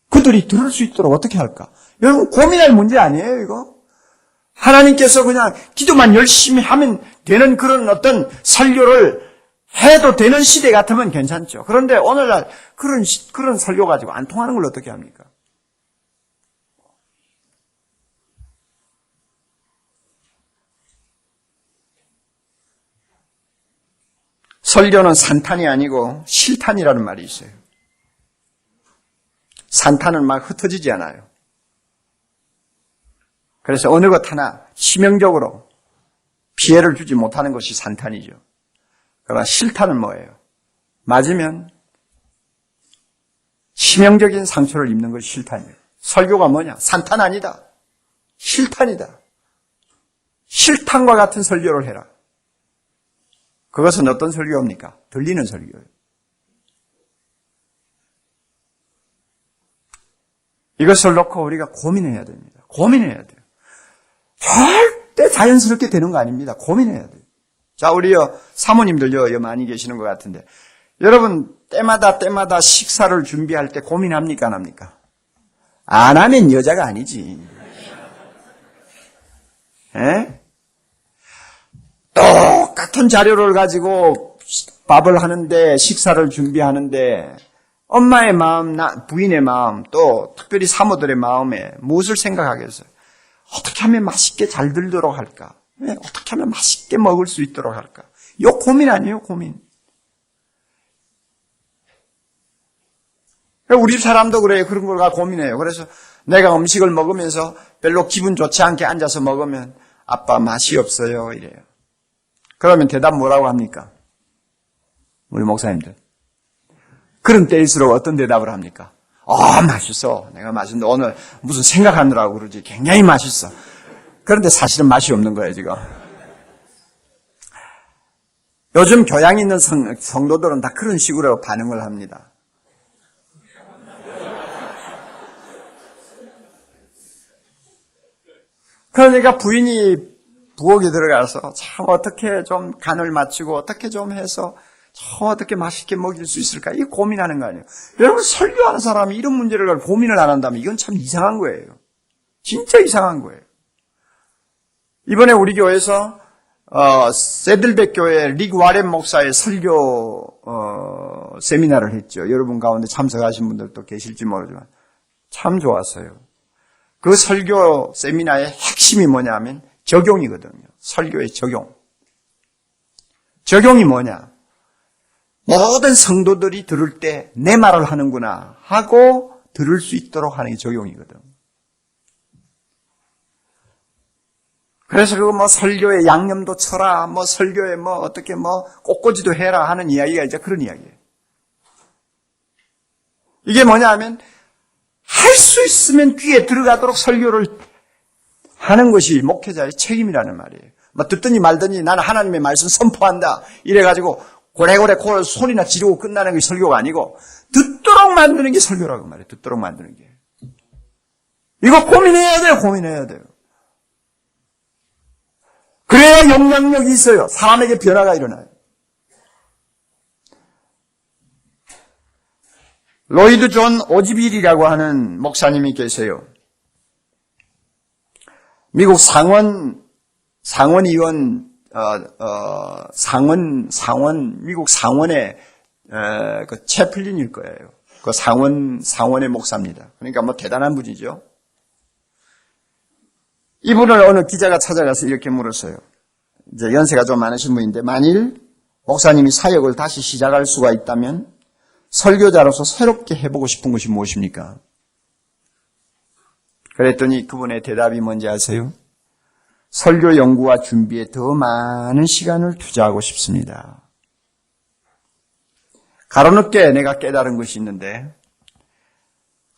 그들이 들을 수 있도록 어떻게 할까? 여러분 고민할 문제 아니에요, 이거? 하나님께서 그냥 기도만 열심히 하면 되는 그런 어떤 설교를 해도 되는 시대 같으면 괜찮죠. 그런데 오늘날 그런 설교 가지고 안 통하는 걸 어떻게 합니까? 설교는 산탄이 아니고 실탄이라는 말이 있어요. 산탄은 막 흩어지지 않아요. 그래서 어느 것 하나 치명적으로 피해를 주지 못하는 것이 산탄이죠. 그러나 실탄은 뭐예요? 맞으면 치명적인 상처를 입는 것이 실탄이에요. 설교가 뭐냐? 산탄 아니다. 실탄이다. 실탄과 같은 설교를 해라. 그것은 어떤 설교입니까? 들리는 설교예요. 이것을 놓고 우리가 고민해야 됩니다. 고민해야 돼요. 절대 자연스럽게 되는 거 아닙니다. 고민해야 돼요. 자, 우리 사모님들요, 많이 계시는 것 같은데. 여러분, 때마다 식사를 준비할 때 고민합니까, 안 합니까? 안 하면 여자가 아니지. 에? 똑같은 자료를 가지고 밥을 하는데, 식사를 준비하는데, 엄마의 마음, 부인의 마음, 또 특별히 사모들의 마음에 무엇을 생각하겠어요? 어떻게 하면 맛있게 잘 들도록 할까? 어떻게 하면 맛있게 먹을 수 있도록 할까? 이거 고민 아니에요, 고민. 우리 사람도 그래요. 그런 걸 고민해요. 그래서 내가 음식을 먹으면서 별로 기분 좋지 않게 앉아서 먹으면 아빠 맛이 없어요, 이래요. 그러면 대답 뭐라고 합니까? 우리 목사님들. 그런 때일수록 어떤 대답을 합니까? 맛있어. 내가 맛있는데 오늘 무슨 생각하느라고 그러지. 굉장히 맛있어. 그런데 사실은 맛이 없는 거예요, 지금. 요즘 교양 있는 성도들은 다 그런 식으로 반응을 합니다. 그러니까 부인이 부엌에 들어가서 참 어떻게 좀 간을 맞추고 어떻게 좀 해서 참 어떻게 맛있게 먹일 수 있을까? 이 고민하는 거 아니에요. 여러분, 설교하는 사람이 이런 문제를 가지고 고민을 안 한다면 이건 참 이상한 거예요. 진짜 이상한 거예요. 이번에 우리 교회에서 세들백 교회 릭 와렌 목사의 설교 세미나를 했죠. 여러분 가운데 참석하신 분들도 계실지 모르지만 참 좋았어요. 그 설교 세미나의 핵심이 뭐냐면 적용이거든요. 설교의 적용. 적용이 뭐냐? 모든 성도들이 들을 때 내 말을 하는구나 하고 들을 수 있도록 하는 게 적용이거든. 그래서 그거 설교에 양념도 쳐라, 설교에 어떻게 꽃꽂이도 해라 하는 이야기가 이제 그런 이야기예요. 이게 뭐냐 하면 할 수 있으면 귀에 들어가도록 설교를 하는 것이 목회자의 책임이라는 말이에요. 듣더니 말더니 나는 하나님의 말씀 선포한다. 이래가지고 고래고래 소리나 지르고 끝나는 게 설교가 아니고 듣도록 만드는 게 설교라고 말이에요. 듣도록 만드는 게. 이거 고민해야 돼요. 고민해야 돼요. 그래야 영향력이 있어요. 사람에게 변화가 일어나요. 로이드 존 오지빌이라고 하는 목사님이 계세요. 미국 미국 상원의 그 채플린일 거예요. 그 상원의 목사입니다. 그러니까 대단한 분이죠. 이분을 어느 기자가 찾아가서 이렇게 물었어요. 이제 연세가 좀 많으신 분인데, 만일 목사님이 사역을 다시 시작할 수가 있다면 설교자로서 새롭게 해보고 싶은 것이 무엇입니까? 그랬더니 그분의 대답이 뭔지 아세요? 설교 연구와 준비에 더 많은 시간을 투자하고 싶습니다. 가로늦게 내가 깨달은 것이 있는데,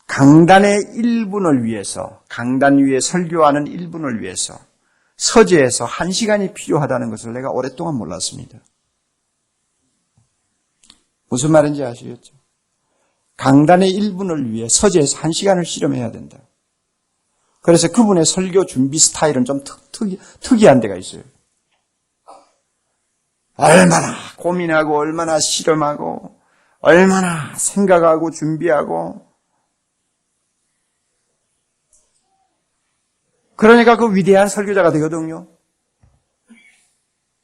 강단의 1분을 위해서, 강단 위에 설교하는 1분을 위해서 서재에서 1시간이 필요하다는 것을 내가 오랫동안 몰랐습니다. 무슨 말인지 아시겠죠? 강단의 1분을 위해 서재에서 1시간을 실험해야 된다. 그래서 그분의 설교 준비 스타일은 좀 특이한 데가 있어요. 얼마나 고민하고, 얼마나 실험하고, 얼마나 생각하고 준비하고. 그러니까 그 위대한 설교자가 되거든요.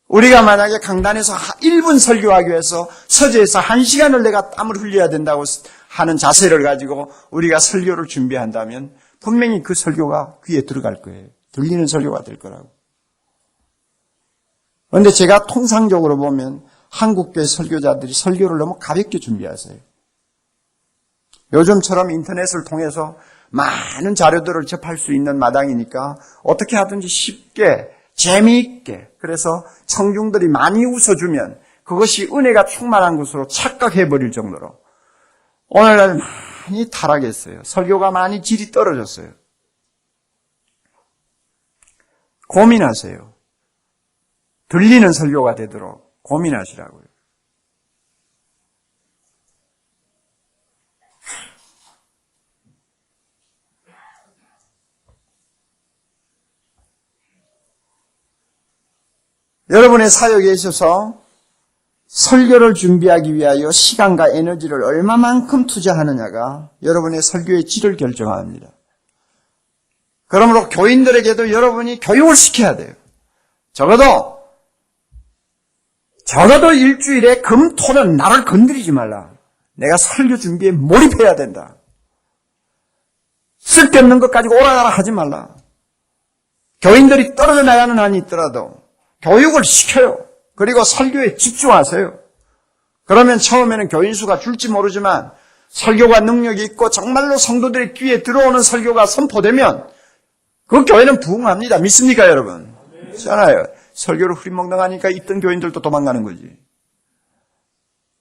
우리가 만약에 강단에서 1분 설교하기 위해서 서재에서 1시간을 내가 땀을 흘려야 된다고 하는 자세를 가지고 우리가 설교를 준비한다면 분명히 그 설교가 귀에 들어갈 거예요. 들리는 설교가 될 거라고. 그런데 제가 통상적으로 보면 한국교회 설교자들이 설교를 너무 가볍게 준비하세요. 요즘처럼 인터넷을 통해서 많은 자료들을 접할 수 있는 마당이니까 어떻게 하든지 쉽게 재미있게, 그래서 청중들이 많이 웃어주면 그것이 은혜가 충만한 것으로 착각해버릴 정도로 오늘날 많이 타락했어요. 설교가 많이 질이 떨어졌어요. 고민하세요. 들리는 설교가 되도록 고민하시라고요. 여러분의 사역에 있어서 설교를 준비하기 위하여 시간과 에너지를 얼마만큼 투자하느냐가 여러분의 설교의 질을 결정합니다. 그러므로 교인들에게도 여러분이 교육을 시켜야 돼요. 적어도 일주일에 금, 토는 나를 건드리지 말라. 내가 설교 준비에 몰입해야 된다. 쓸데없는 것 가지고 오라가라 하지 말라. 교인들이 떨어져 나가는 한이 있더라도 교육을 시켜요. 그리고 설교에 집중하세요. 그러면 처음에는 교인 수가 줄지 모르지만 설교가 능력이 있고 정말로 성도들의 귀에 들어오는 설교가 선포되면 그 교회는 부흥합니다. 믿습니까, 여러분? 그렇잖아요. 설교를 흐리멍덩하니까 있던 교인들도 도망가는 거지.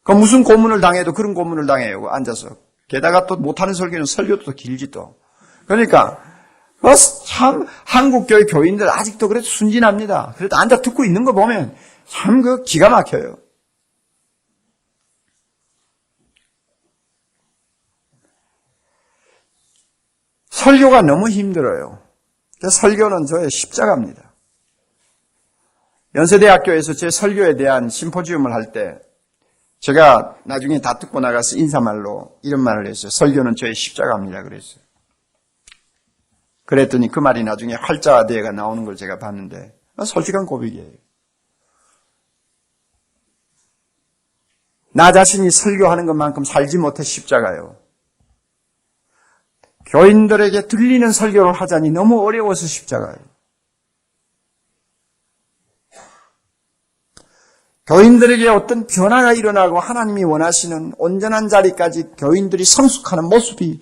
그 무슨 고문을 당해도 그런 고문을 당해요. 앉아서. 게다가 또 못하는 설교는 설교도 또 길지 또. 그러니까 참 한국 교회 교인들 아직도 그래도 순진합니다. 그래도 앉아 듣고 있는 거 보면 참 그 기가 막혀요. 설교가 너무 힘들어요. 설교는 저의 십자가입니다. 연세대학교에서 제 설교에 대한 심포지움을 할 때 제가 나중에 다 듣고 나가서 인사말로 이런 말을 했어요. 설교는 저의 십자가입니다. 그랬어요. 그랬더니 그 말이 나중에 활자화대회가 나오는 걸 제가 봤는데 솔직한 고백이에요. 나 자신이 설교하는 것만큼 살지 못해 십자가요. 교인들에게 들리는 설교를 하자니 너무 어려워서 십자가예요. 교인들에게 어떤 변화가 일어나고 하나님이 원하시는 온전한 자리까지 교인들이 성숙하는 모습이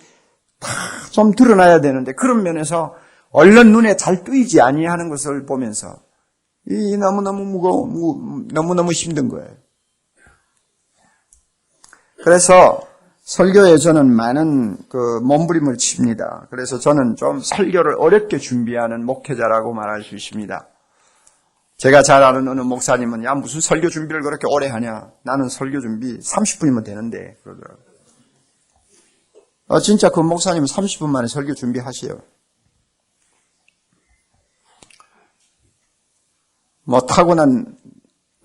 다 좀 드러나야 되는데 그런 면에서 얼른 눈에 잘 뜨이지 아니하는 것을 보면서 이 너무너무 무거워, 너무너무 힘든 거예요. 그래서 설교에 저는 많은 몸부림을 칩니다. 그래서 저는 좀 설교를 어렵게 준비하는 목회자라고 말할 수 있습니다. 제가 잘 아는 어느 목사님은 야 무슨 설교 준비를 그렇게 오래 하냐. 나는 설교 준비 30분이면 되는데 그러더라고요. 진짜 그 목사님은 30분 만에 설교 준비하시요. 뭐 타고난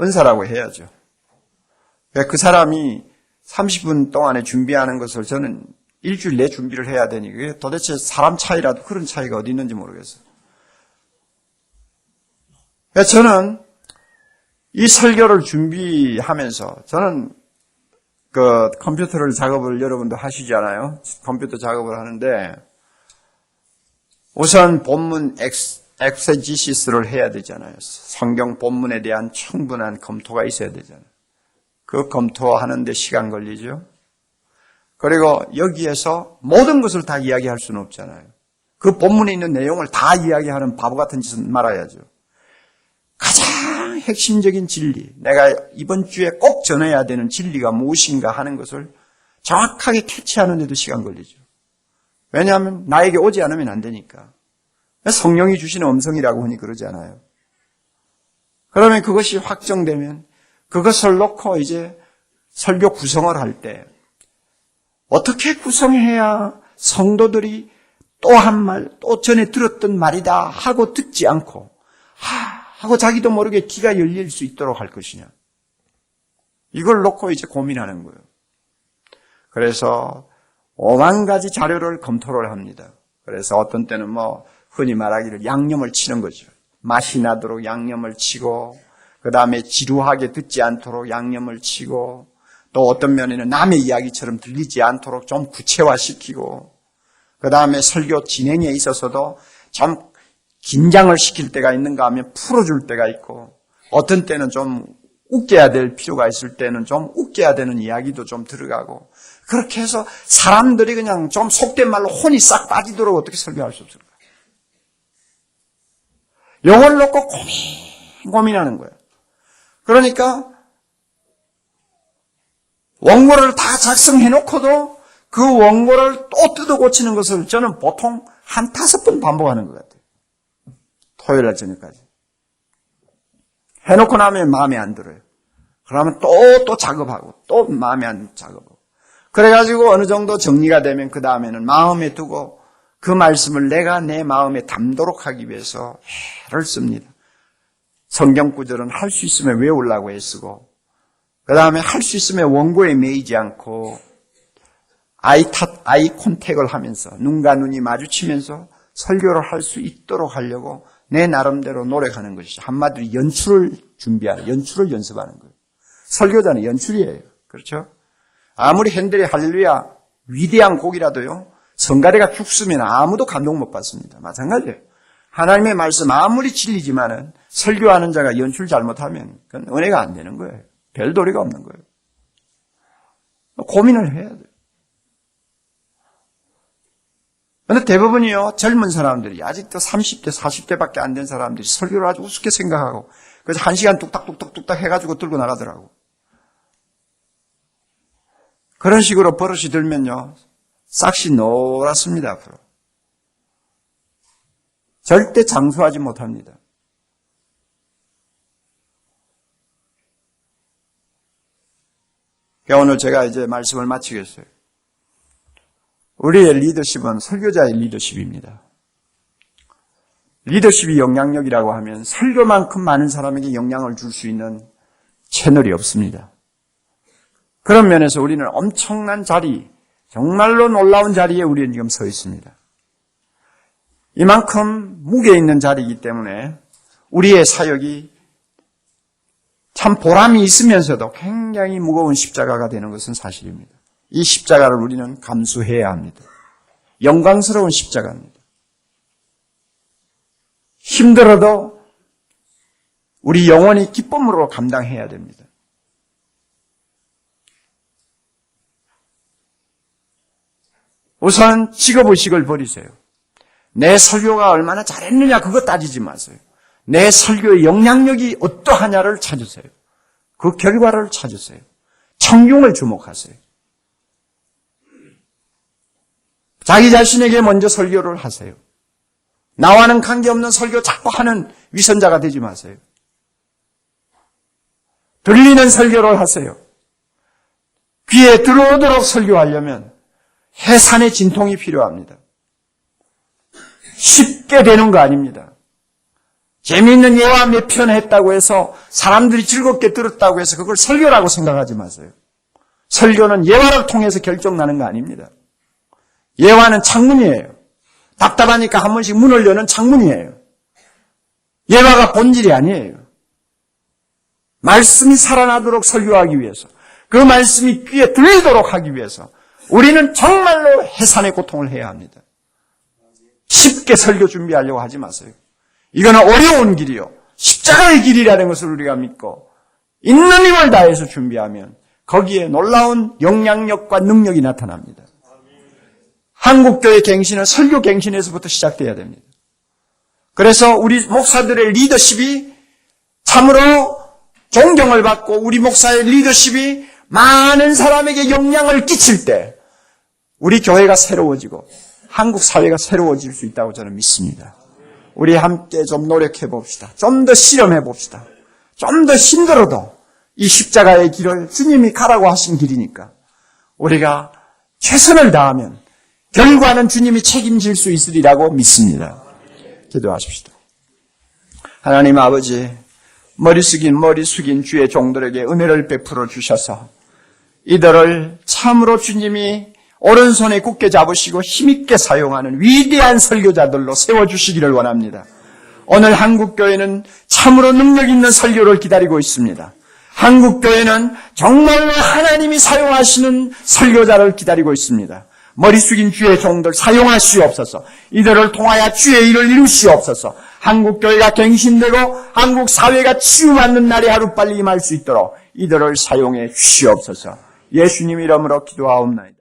은사라고 해야죠. 그 사람이 30분 동안에 준비하는 것을 저는 일주일 내 준비를 해야 되니 그게 도대체 사람 차이라도 그런 차이가 어디 있는지 모르겠어요. 저는 이 설교를 준비하면서 저는 그 컴퓨터를 작업을 여러분도 하시잖아요. 컴퓨터 작업을 하는데 우선 본문 엑세지시스를 해야 되잖아요. 성경 본문에 대한 충분한 검토가 있어야 되잖아요. 그 검토하는 데 시간 걸리죠. 그리고 여기에서 모든 것을 다 이야기할 수는 없잖아요. 그 본문에 있는 내용을 다 이야기하는 바보 같은 짓은 말아야죠. 가장 핵심적인 진리, 내가 이번 주에 꼭 전해야 되는 진리가 무엇인가 하는 것을 정확하게 캐치하는 데도 시간 걸리죠. 왜냐하면 나에게 오지 않으면 안 되니까. 성령이 주시는 음성이라고 흔히 그러잖아요. 그러면 그것이 확정되면 그것을 놓고 이제 설교 구성을 할 때 어떻게 구성해야 성도들이 또 한 말, 또 전에 들었던 말이다 하고 듣지 않고 하고 자기도 모르게 귀가 열릴 수 있도록 할 것이냐. 이걸 놓고 이제 고민하는 거예요. 그래서 5만 가지 자료를 검토를 합니다. 그래서 어떤 때는 뭐 흔히 말하기를 양념을 치는 거죠. 맛이 나도록 양념을 치고 그 다음에 지루하게 듣지 않도록 양념을 치고 또 어떤 면에는 남의 이야기처럼 들리지 않도록 좀 구체화시키고 그 다음에 설교 진행에 있어서도 좀 긴장을 시킬 때가 있는가 하면 풀어줄 때가 있고 어떤 때는 좀 웃겨야 될 필요가 있을 때는 좀 웃겨야 되는 이야기도 좀 들어가고 그렇게 해서 사람들이 그냥 좀 속된 말로 혼이 싹 빠지도록 어떻게 설교할 수 없을까? 이걸 놓고 고민하는 거예요. 그러니까 원고를 다 작성해놓고도 그 원고를 또 뜯어 고치는 것을 저는 보통 한 5번 반복하는 것 같아요. 토요일 날 저녁까지. 해놓고 나면 마음에 안 들어요. 그러면 또 작업하고 또 마음에 안 작업하고. 그래가지고 어느 정도 정리가 되면 그 다음에는 마음에 두고 그 말씀을 내가 내 마음에 담도록 하기 위해서 애를 씁니다. 성경 구절은 할 수 있으면 외우려고 애쓰고, 그 다음에 할 수 있으면 원고에 매이지 않고 아이 콘택을 하면서 눈과 눈이 마주치면서 설교를 할 수 있도록 하려고 내 나름대로 노력하는 것이죠. 한마디로 연출을 연습하는 거예요. 설교자는 연출이에요. 그렇죠? 아무리 핸델의 할렐루야 위대한 곡이라도요, 성가대가 죽으면 아무도 감동 못 받습니다. 마찬가지예요. 하나님의 말씀 아무리 진리지만은 설교하는 자가 연출 잘못하면 그건 은혜가 안 되는 거예요. 별 도리가 없는 거예요. 고민을 해야 돼요. 그런데 대부분이요, 젊은 사람들이 아직도 30대, 40대밖에 안 된 사람들이 설교를 아주 우습게 생각하고 그래서 1시간 뚝딱뚝딱뚝딱 해가지고 들고 나가더라고. 그런 식으로 버릇이 들면요, 싹시 노랗습니다. 앞으로 절대 장수하지 못합니다. 오늘 제가 이제 말씀을 마치겠어요. 우리의 리더십은 설교자의 리더십입니다. 리더십이 영향력이라고 하면 설교만큼 많은 사람에게 영향을 줄 수 있는 채널이 없습니다. 그런 면에서 우리는 엄청난 자리, 정말로 놀라운 자리에 우리는 지금 서 있습니다. 이만큼 무게 있는 자리이기 때문에 우리의 사역이 참 보람이 있으면서도 굉장히 무거운 십자가가 되는 것은 사실입니다. 이 십자가를 우리는 감수해야 합니다. 영광스러운 십자가입니다. 힘들어도 우리 영원히 기쁨으로 감당해야 됩니다. 우선 직업의식을 버리세요. 내 설교가 얼마나 잘했느냐 그거 따지지 마세요. 내 설교의 영향력이 어떠하냐를 찾으세요. 그 결과를 찾으세요. 청중을 주목하세요. 자기 자신에게 먼저 설교를 하세요. 나와는 관계없는 설교 자꾸 하는 위선자가 되지 마세요. 들리는 설교를 하세요. 귀에 들어오도록 설교하려면 해산의 진통이 필요합니다. 쉽게 되는 거 아닙니다. 재미있는 예화 몇 편 했다고 해서 사람들이 즐겁게 들었다고 해서 그걸 설교라고 생각하지 마세요. 설교는 예화를 통해서 결정나는 거 아닙니다. 예화는 창문이에요. 답답하니까 한 번씩 문을 여는 창문이에요. 예화가 본질이 아니에요. 말씀이 살아나도록 설교하기 위해서, 그 말씀이 귀에 들리도록 하기 위해서 우리는 정말로 해산의 고통을 해야 합니다. 쉽게 설교 준비하려고 하지 마세요. 이거는 어려운 길이요, 십자가의 길이라는 것을 우리가 믿고 있는 힘을 다해서 준비하면 거기에 놀라운 영향력과 능력이 나타납니다. 한국교회 갱신은 설교 갱신에서부터 시작돼야 됩니다. 그래서 우리 목사들의 리더십이 참으로 존경을 받고 우리 목사의 리더십이 많은 사람에게 영향을 끼칠 때 우리 교회가 새로워지고 한국 사회가 새로워질 수 있다고 저는 믿습니다. 우리 함께 좀 노력해 봅시다. 좀 더 실험해 봅시다. 좀 더 힘들어도 이 십자가의 길을 주님이 가라고 하신 길이니까 우리가 최선을 다하면 결과는 주님이 책임질 수 있으리라고 믿습니다. 기도하십시다. 하나님 아버지, 머리 숙인 주의 종들에게 은혜를 베풀어 주셔서 이들을 참으로 주님이 오른손에 굳게 잡으시고 힘있게 사용하는 위대한 설교자들로 세워주시기를 원합니다. 오늘 한국교회는 참으로 능력 있는 설교를 기다리고 있습니다. 한국교회는 정말로 하나님이 사용하시는 설교자를 기다리고 있습니다. 머리 숙인 주의 종들 사용하시옵소서. 이들을 통하여 주의 일을 이루시옵소서. 한국교회가 갱신되고 한국 사회가 치유받는 날이 하루빨리 임할 수 있도록 이들을 사용해 주시옵소서. 예수님 이름으로 기도하옵나이다.